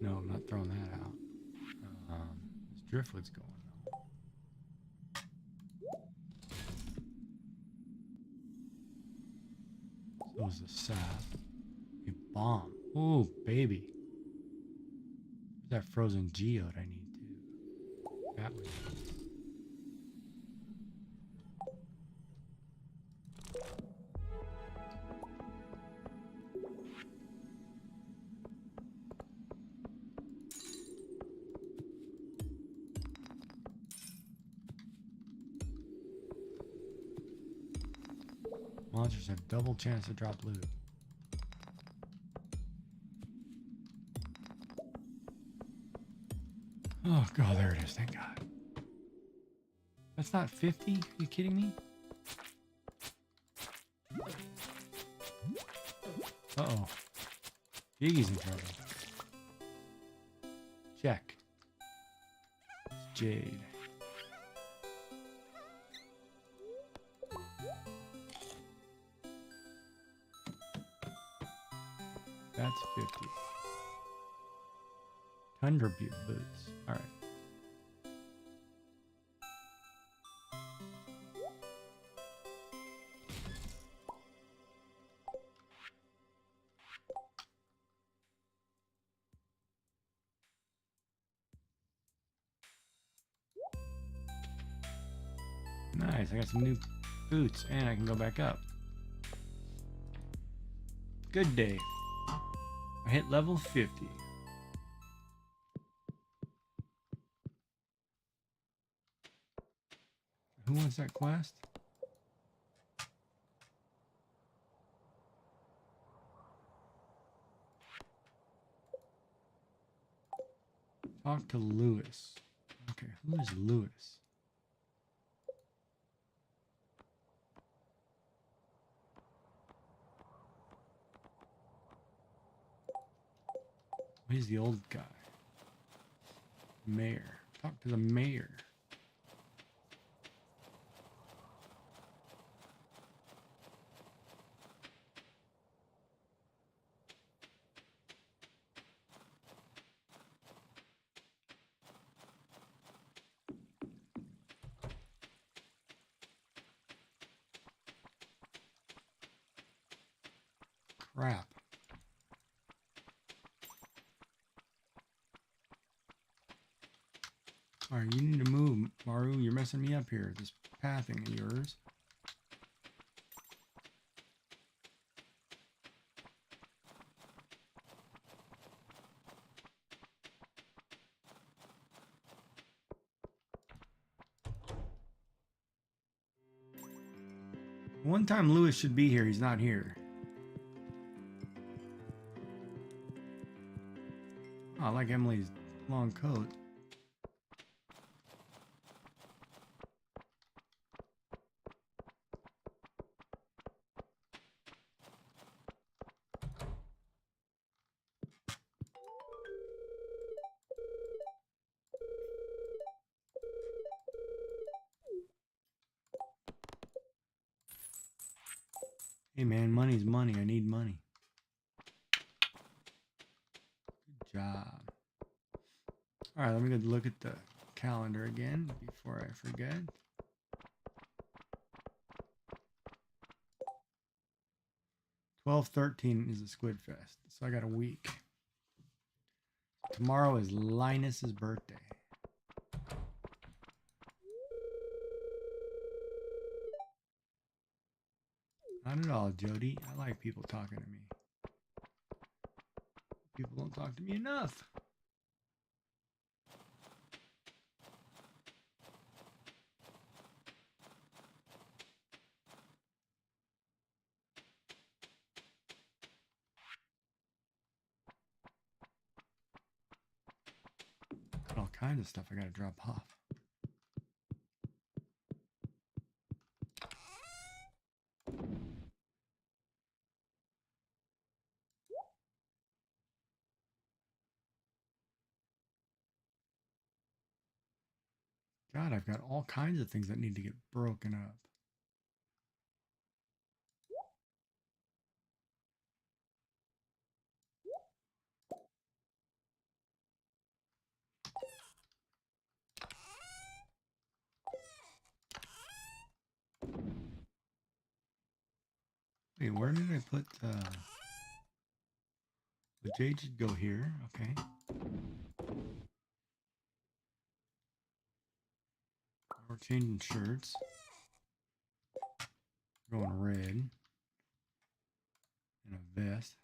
No, I'm not throwing that out. This driftwood's going though. So is the sap. A bomb. Oh, baby. That frozen geode I need too. That way. Monsters have double chance to drop loot. Oh god, there it is, thank god. That's not 50? Are you kidding me? Uh-oh. Jiggy's in trouble. Check. It's jade. That's 50. Tundra Butte boots. Alright. Nice, I got some new boots and I can go back up. Good day. I hit level 50. Who wants that quest? Talk to Lewis. Okay, who is Lewis? He's the old guy. Mayor. Talk to the mayor. Crap. Alright, you need to move, Maru. You're messing me up here. This pathing of yours. One time Lewis should be here. He's not here. Oh, I like Emily's long coat. Hey man, money's money. I need money. Good job. Alright, let me go look at the calendar again before I forget. $12/13 is the Squid Fest, so I got a week. Tomorrow is Linus's birthday. Not at all, Jody. I like people talking to me. People don't talk to me enough. Got all kinds of stuff I gotta drop off. God, I've got all kinds of things that need to get broken up. Wait, where did I put the jade should go here, okay. We're changing shirts. Going red. And a vest.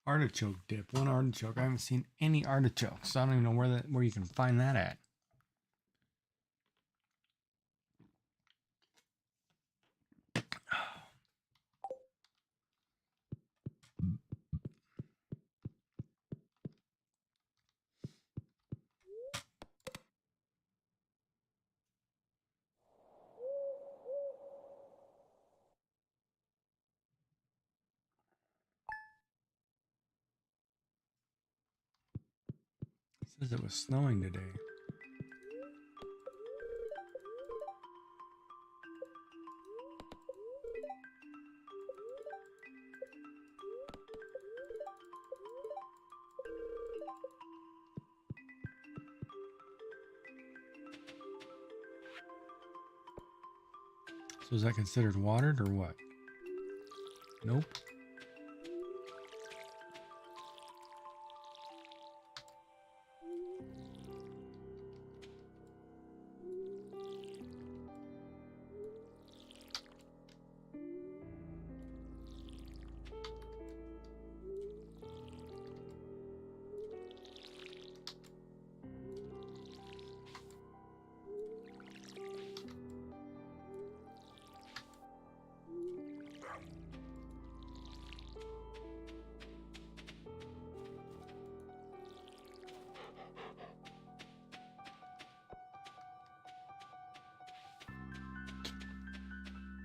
Artichoke dip. One artichoke. I haven't seen any artichokes. So I don't even know where you can find that at. It says it was snowing today. So is that considered watered or what? Nope.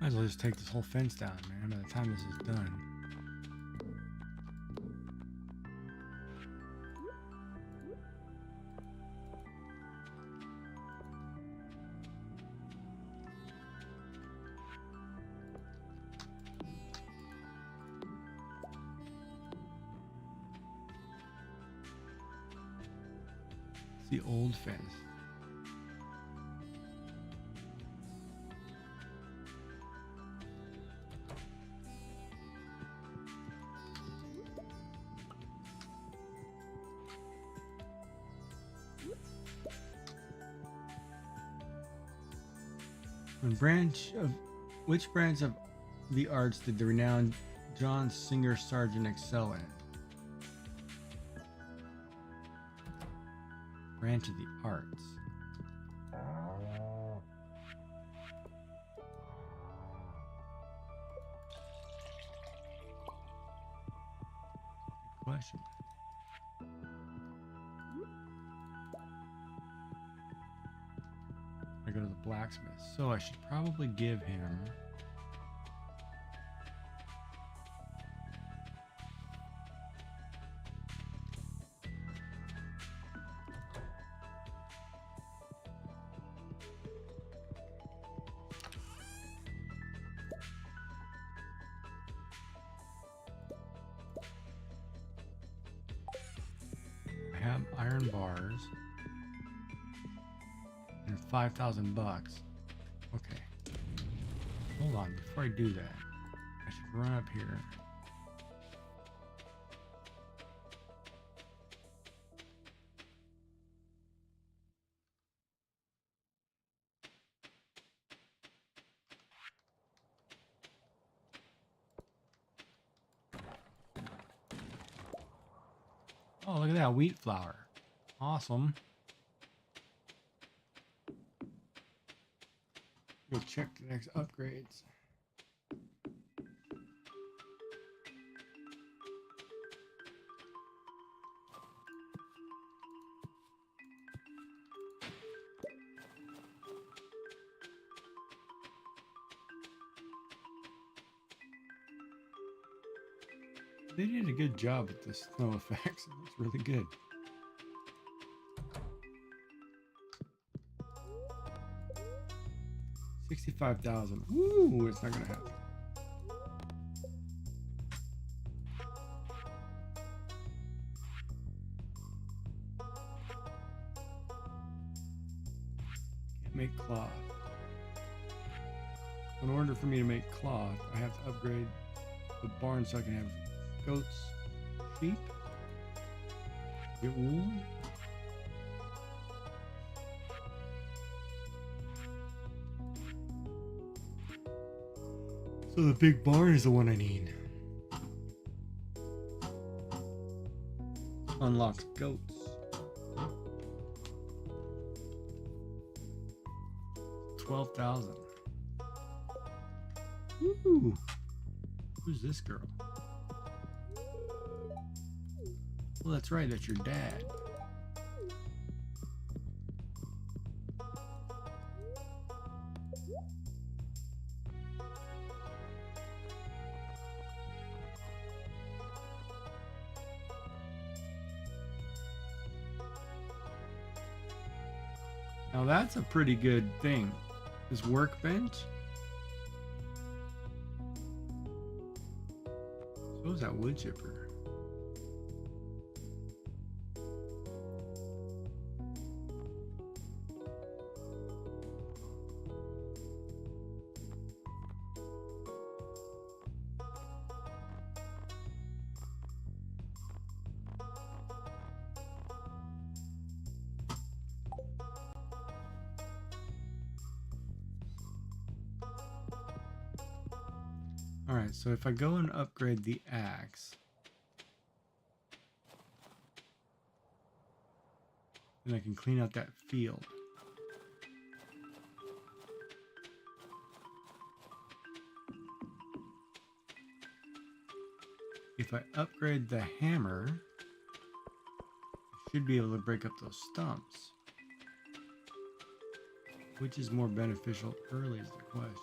Might as well just take this whole fence down, man, by the time this is done. It's the old fence. Which branch of the arts did the renowned John Singer Sargent excel in? Branch of the arts. Good question. I go to the blacksmith, so I should probably give him I have iron bars. $5,000. Okay. Hold on, before I do that, I should run up here. Oh, look at that wheat flour. Awesome. Go check the next upgrades. They did a good job with the snow effects. It looks really good. $65,000. Ooh, it's not gonna happen. Can't make cloth. In order for me to make cloth, I have to upgrade the barn so I can have goats, sheep, get wool. So the big barn is the one I need. Unlocks goats. $12,000. Woo! Who's this girl? Well, that's right. That's your dad. Now that's a pretty good thing. This workbench. So is that wood chipper. Alright, so if I go and upgrade the axe, then I can clean out that field. If I upgrade the hammer, I should be able to break up those stumps. Which is more beneficial early is the question.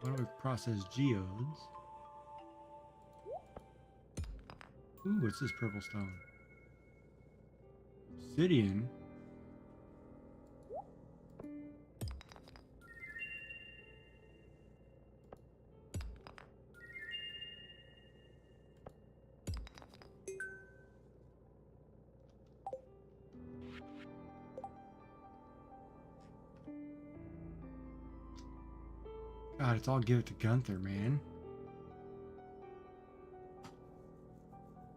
Why don't we process geodes? Ooh, what's this purple stone? Obsidian? God, it's all give it to Gunther, man.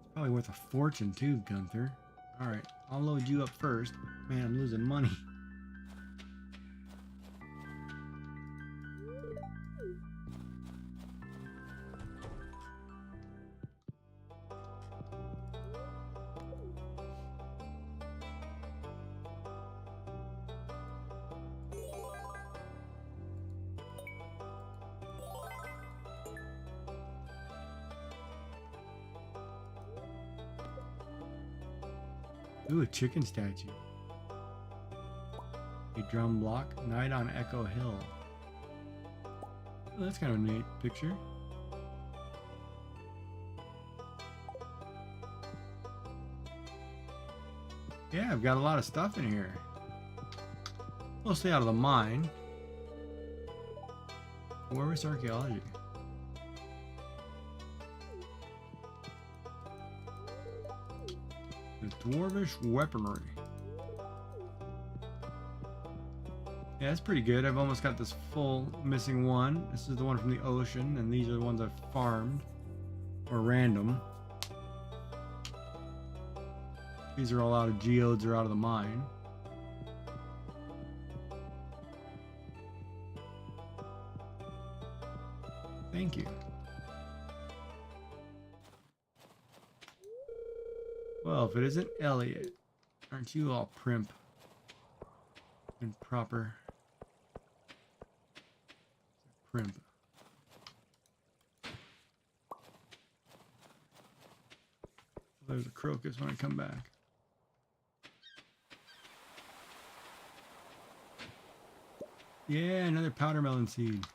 It's probably worth a fortune too, Gunther. Alright, I'll load you up first. Man, I'm losing money. Ooh, a chicken statue. A drum block. Night on Echo Hill. Oh, that's kind of a neat picture. Yeah, I've got a lot of stuff in here. Mostly out of the mine. Where was archaeology? The dwarvish weaponry. Yeah, that's pretty good. I've almost got this full missing one. This is the one from the ocean, and these are the ones I've farmed. Or random. These are all out of geodes or out of the mine. Thank you. Well, if it isn't Elliot, aren't you all primp and proper? Primp. There's a crocus when I come back. Yeah, another powder melon seed.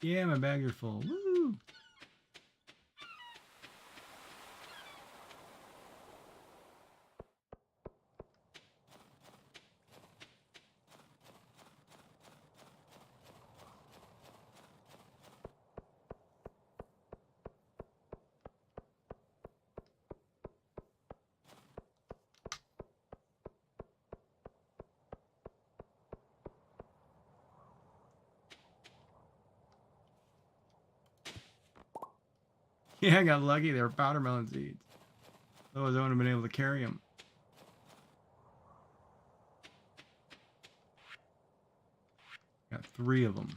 Yeah, my bags are full. Woo! Yeah, I got lucky. They were powder melon seeds. Otherwise, I wouldn't have been able to carry them. Got 3 of them.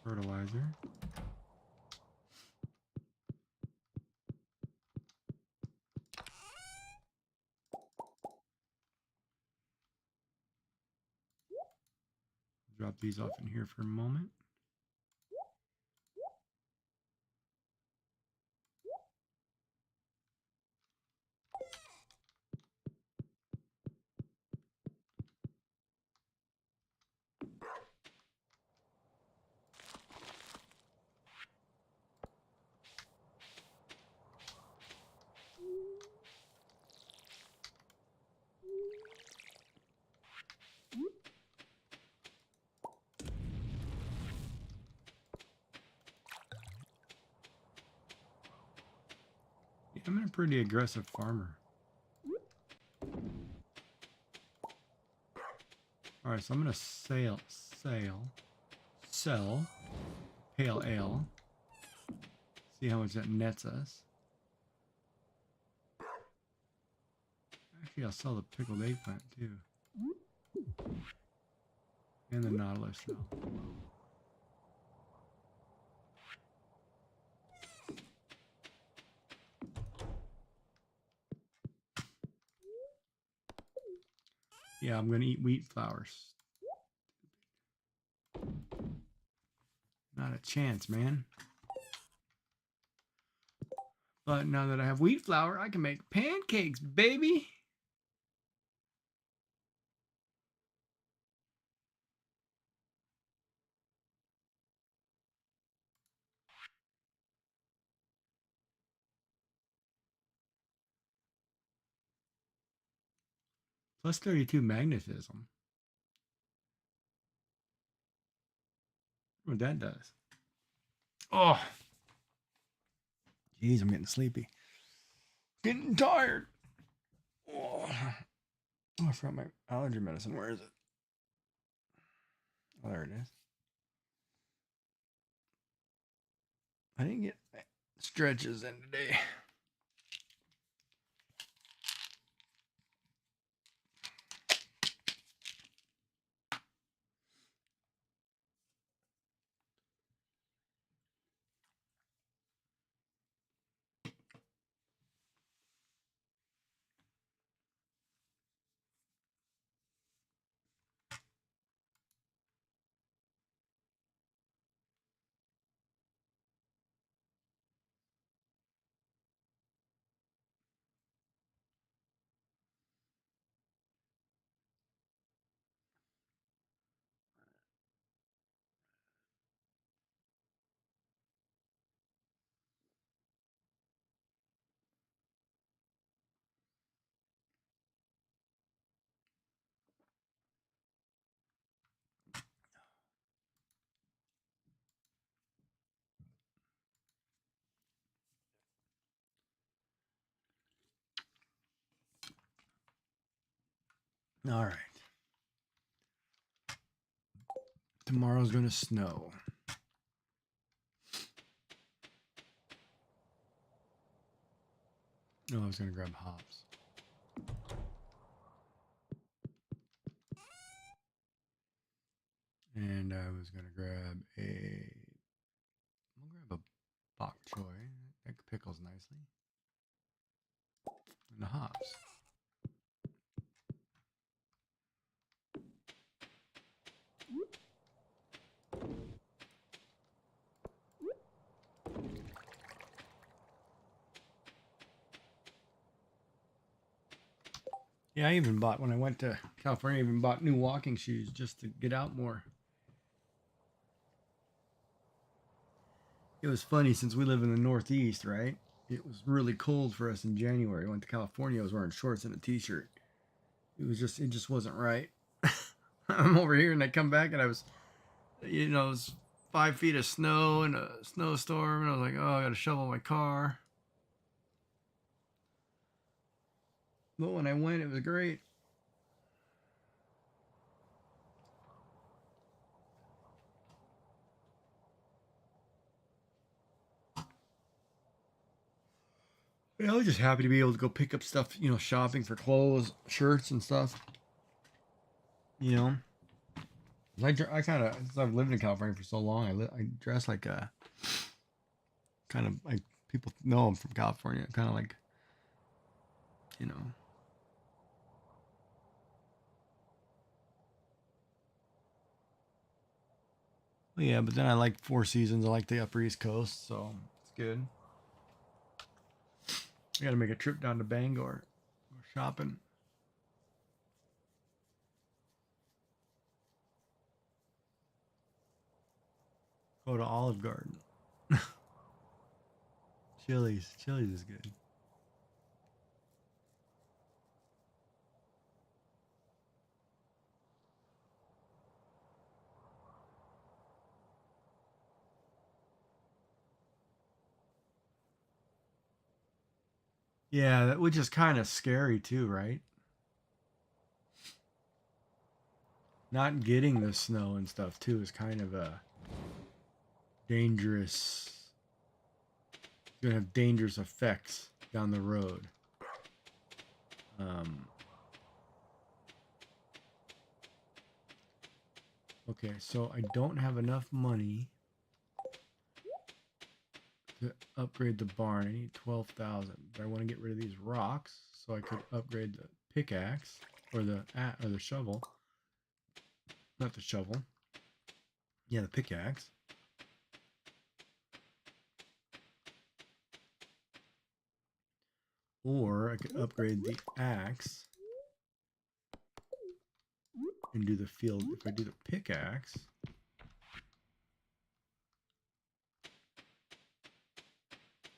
Fertilizer. Drop these off in here for a moment. Yeah, I'm a pretty aggressive farmer. All right, so I'm gonna sell pale ale. See how much that nets us. Actually, I'll sell the pickled eggplant too. And the nautilus shell. Yeah, I'm gonna eat wheat flowers. Not a chance, man. But now that I have wheat flour, I can make pancakes, baby. Plus 32 magnetism. What that does. Oh, jeez, I'm getting sleepy. Getting tired. Oh, I forgot my allergy medicine. Where is it? Oh, there it is. I didn't get stretches in today. All right. Tomorrow's going to snow. No, I was going to grab hops. And I was going to grab I'll grab a bok choy. That pickles nicely. And the hops. Yeah, I even bought, when I went to California, I even bought new walking shoes just to get out more. It was funny since we live in the Northeast, right? It was really cold for us in January. I went to California, I was wearing shorts and a t-shirt. It just wasn't right. I'm over here and I come back and I was, it was 5 feet of snow and a snowstorm. And I was like, oh, I got to shovel my car. But when I went, it was great. Yeah, I was just happy to be able to go pick up stuff, shopping for clothes, shirts, and stuff. You know, I kind of, since I've lived in California for so long, I dress like a kind of like people know I'm from California, kind of like, you know. Well, yeah, but then I like Four Seasons. I like the Upper East Coast, so it's good. I got to make a trip down to Bangor, go shopping. Go to Olive Garden. Chili's is good. Yeah, which is kind of scary too, right? Not getting the snow and stuff too is kind of a dangerous. It's gonna have dangerous effects down the road. Um, okay, so I don't have enough money to upgrade the barn. I need 12,000. But I want to get rid of these rocks so I could upgrade the pickaxe or the shovel. Not the shovel. Yeah, the pickaxe. Or I could upgrade the axe and do the field. If I do the pickaxe,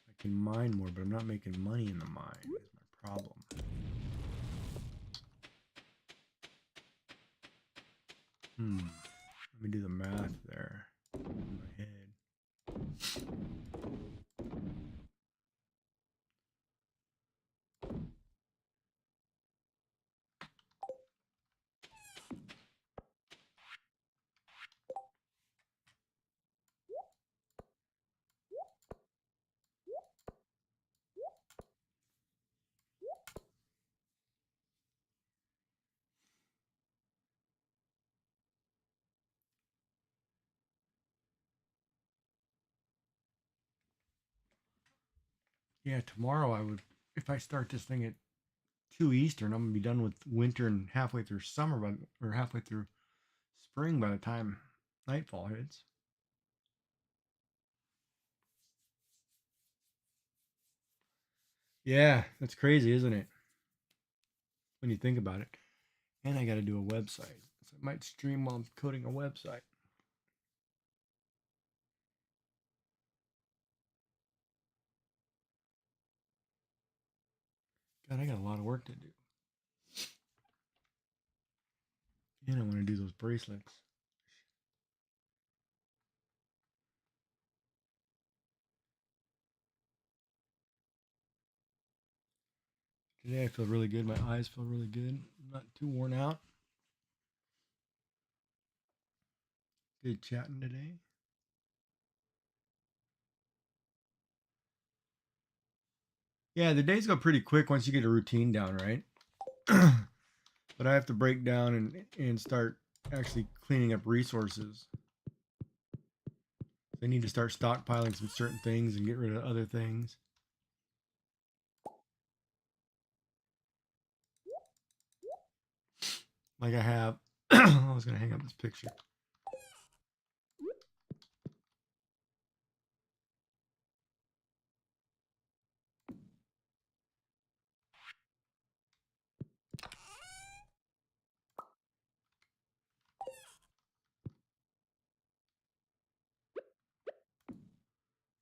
I can mine more, but I'm not making money in the mine. Is my problem. Let me do the math there in my head. Yeah, tomorrow I would, if I start this thing at 2 Eastern, I'm gonna be done with winter and halfway through summer, or halfway through spring by the time nightfall hits. Yeah, that's crazy, isn't it? When you think about it. And I got to do a website, so I might stream while I'm coding a website. God, I got a lot of work to do. And I want to do those bracelets. Today I feel really good. My eyes feel really good. I'm not too worn out. Good chatting today. Yeah, the days go pretty quick once you get a routine down, right? But I have to break down and start actually cleaning up resources. I need to start stockpiling some certain things and get rid of other things. Like I have, I was going to hang up this picture.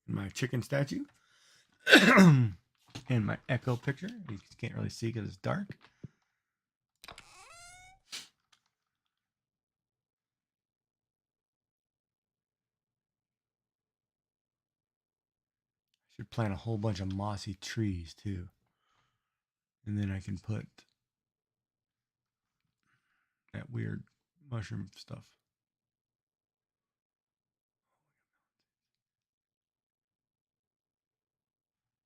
My chicken statue. And my echo picture. You can't really see because it's dark. Should plant a whole bunch of mossy trees too. And then I can put that weird mushroom stuff.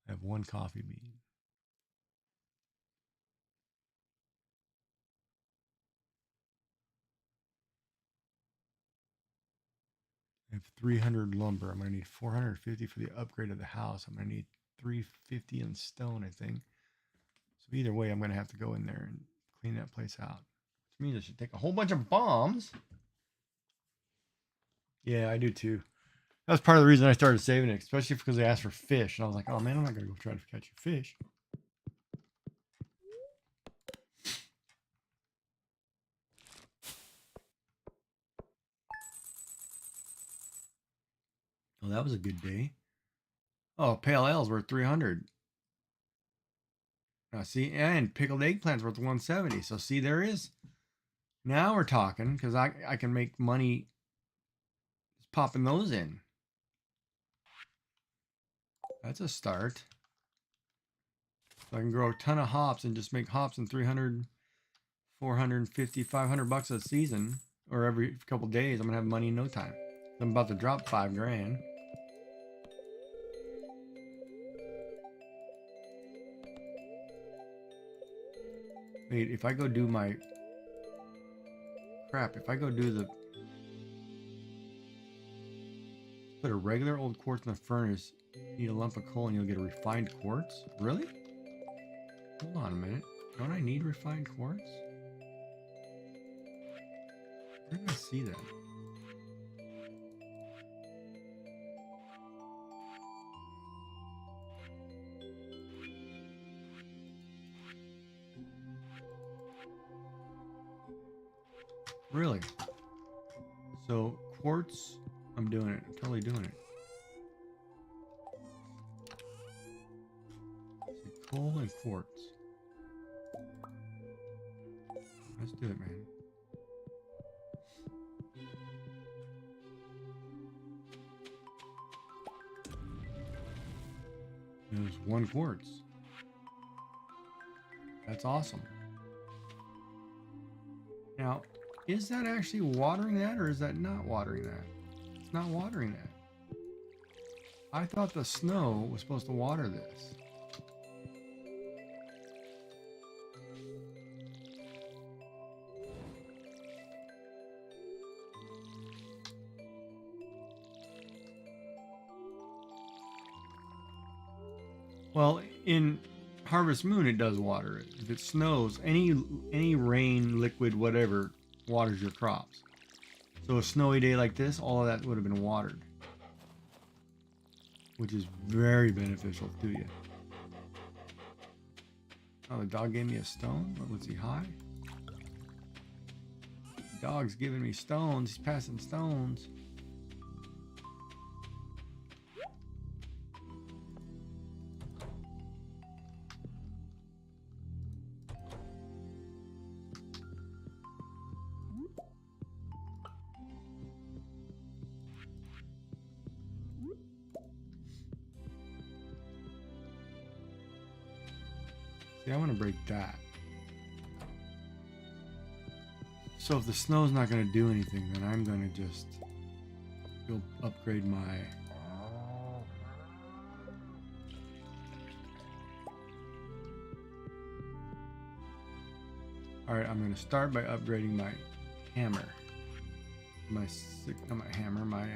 I have one coffee bean. I have 300 lumber. I'm going to need 450 for the upgrade of the house. I'm going to need 350 in stone, I think. So either way, I'm going to have to go in there and clean that place out. Which means I should take a whole bunch of bombs. Yeah, I do too. That was part of the reason I started saving it, especially because they asked for fish. And I was like, oh man, I'm not going to go try to catch a fish. Oh, that was a good day. Oh, pale ale's worth 300. Now see, and pickled eggplant's worth 170. So see, there is. Now we're talking because I can make money just popping those in. That's a start. So I can grow a ton of hops and just make hops in 300, 450, 500 bucks a season, or every couple days. I'm gonna have money in no time. I'm about to drop 5 grand. Wait, if I go do my crap, if I go do the put a regular old quartz in the furnace, need a lump of coal and you'll get a refined quartz? Really? Hold on a minute. Don't I need refined quartz? Where did I see that? Really? So quartz, I'm doing it. I'm totally doing it. So coal and quartz. Let's do it, man. There's 1 quartz. That's awesome. Now, is that actually watering that or is that not watering that? It's not watering that. I thought the snow was supposed to water this. Well, in Harvest Moon, it does water it. If it snows, any rain, liquid, whatever, waters your crops. So a snowy day like this, all of that would have been watered, which is very beneficial to you. Oh, the dog gave me a stone. What was he high? Dog's giving me stones. He's passing stones. See, I want to break that. So if the snow's not going to do anything, then I'm going to just go upgrade my... Alright, I'm going to start by upgrading my hammer. Not my hammer, my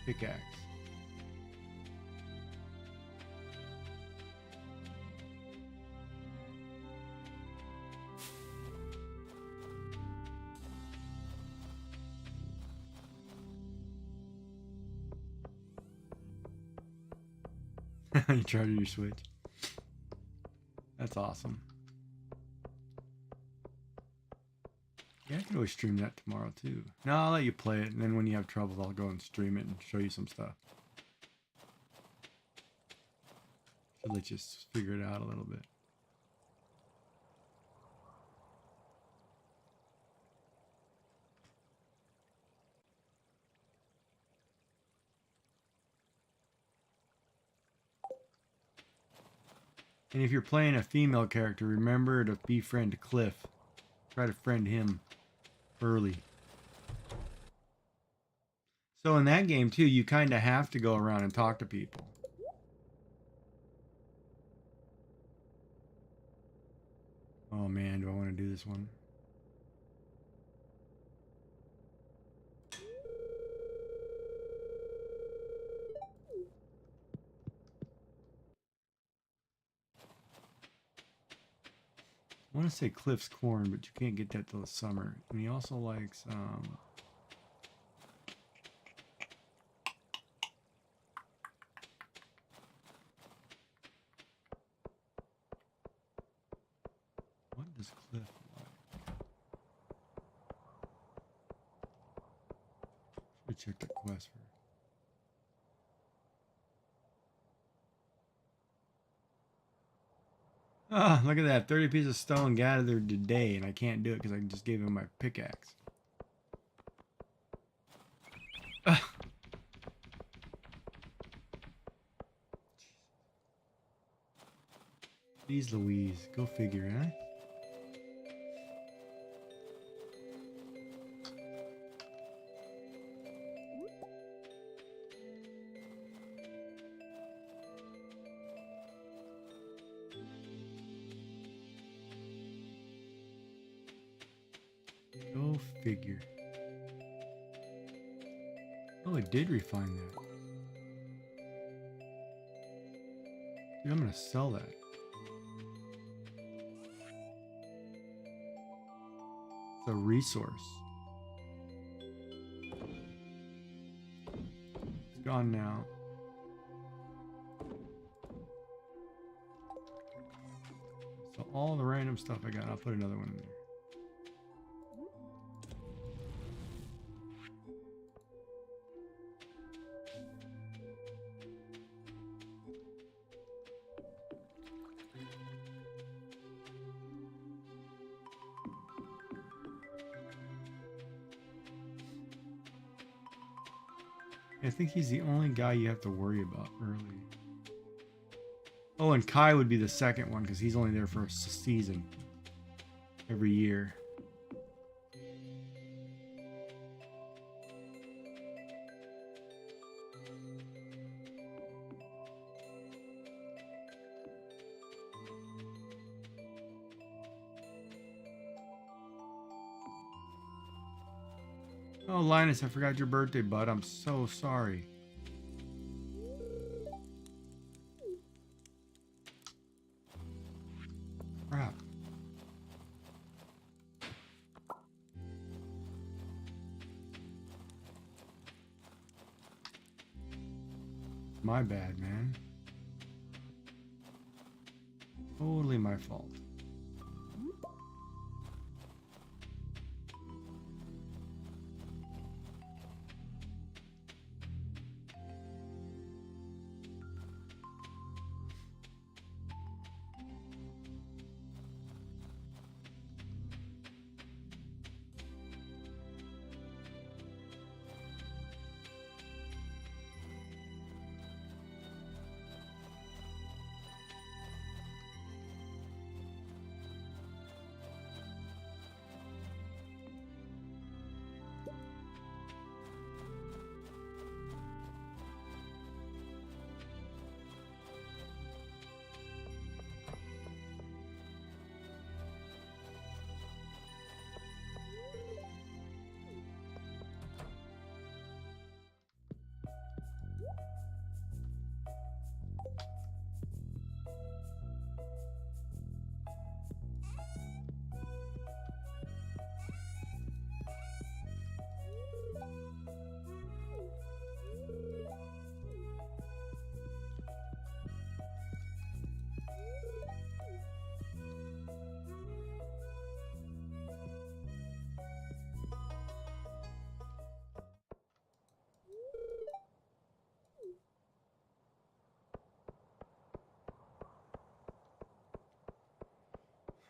pickaxe. You charge your Switch. That's awesome. Yeah, I can always stream that tomorrow too. No, I'll let you play it, and then when you have trouble, I'll go and stream it and show you some stuff. Should let you figure it out a little bit. And if you're playing a female character, remember to befriend Cliff. Try to friend him early. So in that game too, you kind of have to go around and talk to people. Oh man, do I want to do this one? I want to say Cliff's Corn, but you can't get that till the summer. And he also likes what does Cliff like? Should we check the quest first? Oh, look at that. 30 pieces of stone gathered today, and I can't do it because I just gave him my pickaxe. Jeez Louise. Go figure, huh? Go figure. Oh, it did refine that. Dude, I'm gonna sell that. It's a resource. It's gone now. So all the random stuff I got, I'll put another one in there. I think he's the only guy you have to worry about early. Oh, and Kai would be the second one because he's only there for a season every year. Oh, Linus, I forgot your birthday, bud. I'm so sorry. Crap. My bad, man. Totally my fault.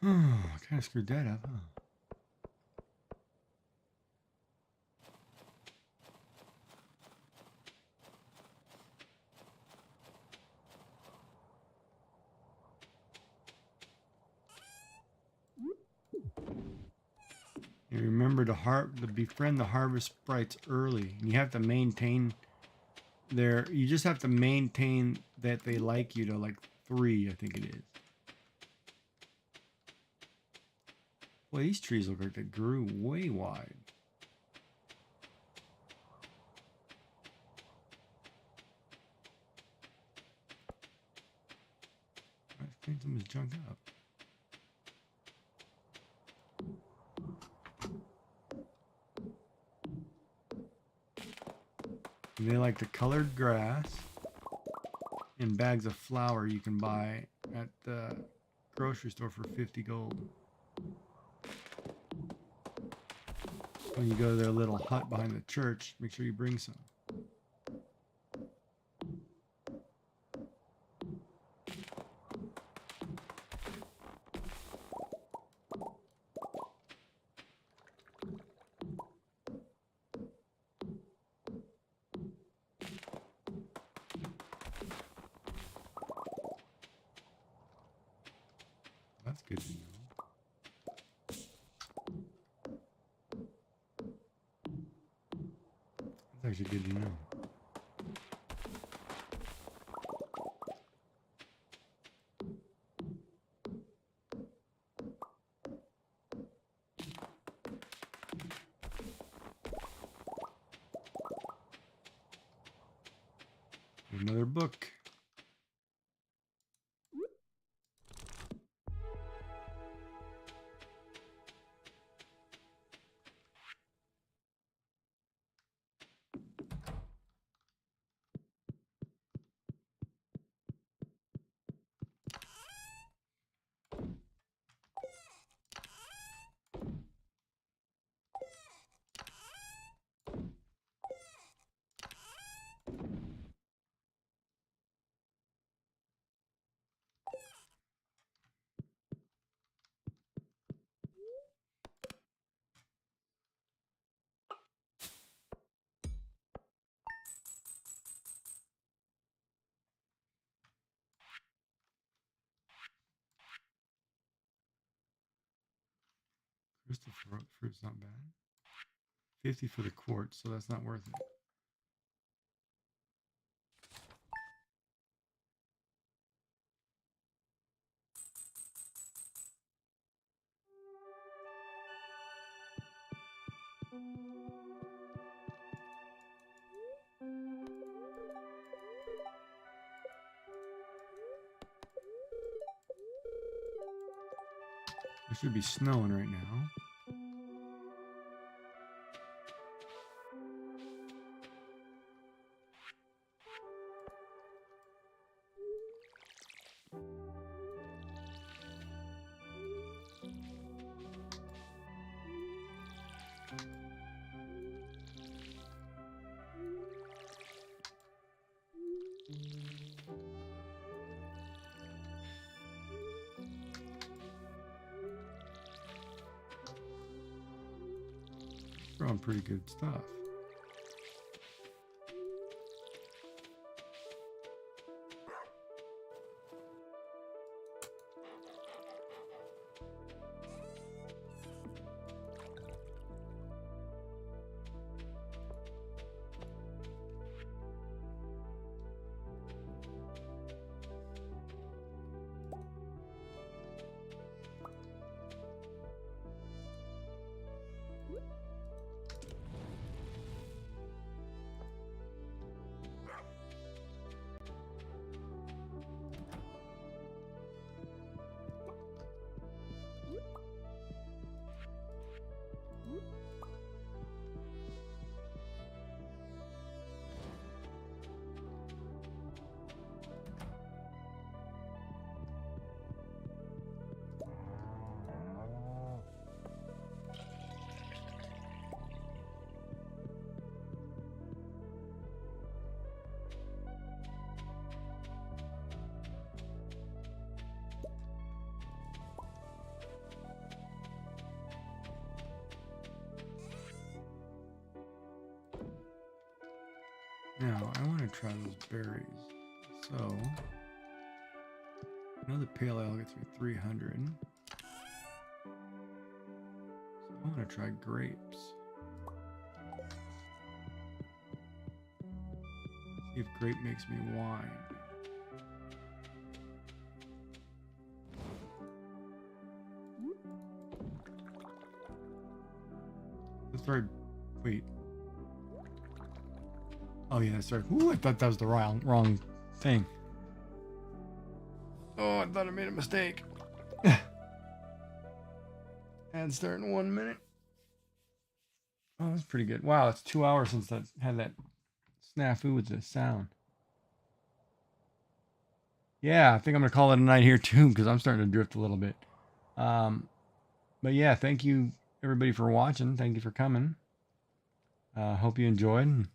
Oh, kind of screwed that up, huh? You remember to befriend the harvest sprites early. And you have to maintain you just have to maintain that they like you to like 3, I think it is. Well, these trees look like they grew way wide. I think some is junk up. And they like the colored grass and bags of flour you can buy at the grocery store for 50 gold. When you go to their little hut behind the church, make sure you bring some. That's good to know. That's actually good to know. Another book. Crystal fruit's not bad. 50 for the quartz, so that's not worth it. It should be snowing right now. Growing pretty good stuff. Now, I want to try those berries. So, another pale ale gets me 300. So I want to try grapes. See if grape makes me wine. That's right. Wait. Oh yeah, that's right. Ooh, I thought that was the wrong thing. Oh, I thought I made a mistake. And start in 1 minute. Oh, that's pretty good. Wow, it's 2 hours since I had that snafu with the sound. Yeah, I think I'm gonna call it a night here too because I'm starting to drift a little bit. But yeah, thank you everybody for watching. Thank you for coming. Hope you enjoyed.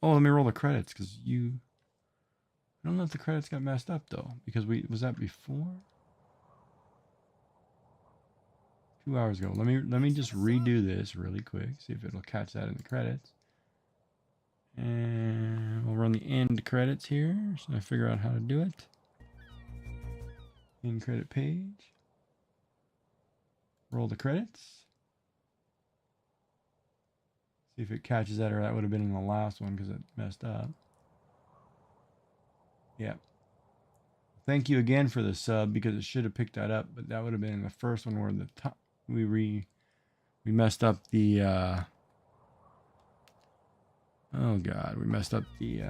Oh, let me roll the credits because you. I don't know if the credits got messed up though because was that before? 2 hours ago. Let me just redo this really quick. See if it'll catch that in the credits. And we'll run the end credits here. So I figure out how to do it. End credit page. Roll the credits. See if it catches that, or that would have been in the last one because it messed up. Yep. Thank you again for the sub because it should have picked that up, but that would have been in the first one where the top we messed up the oh god, we messed up the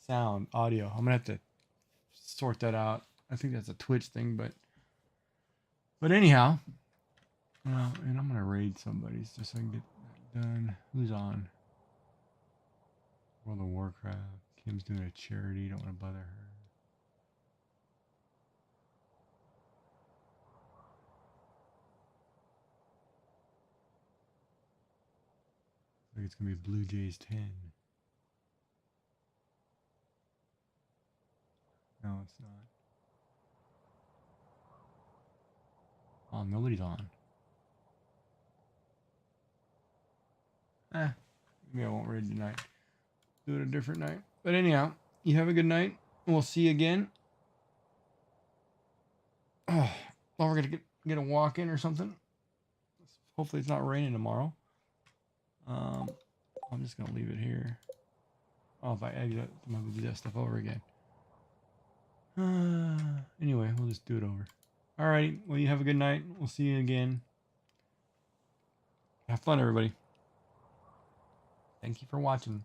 sound audio. I'm gonna have to sort that out. I think that's a Twitch thing, but anyhow, and I'm gonna raid somebody just so I can get that done. Who's on? World of Warcraft. Kim's doing a charity. Don't want to bother her. I think it's gonna be Blue Jays 10. No, it's not. Oh, nobody's on. Maybe I won't raid tonight. Do it a different night. But anyhow, you have a good night. We'll see you again. Oh, we're gonna get a walk in or something. Hopefully it's not raining tomorrow. I'm just gonna leave it here. Oh, if I exit, I'm gonna do that stuff over again. Anyway, we'll just do it over. Alrighty. Well, you have a good night. We'll see you again. Have fun, everybody. Thank you for watching.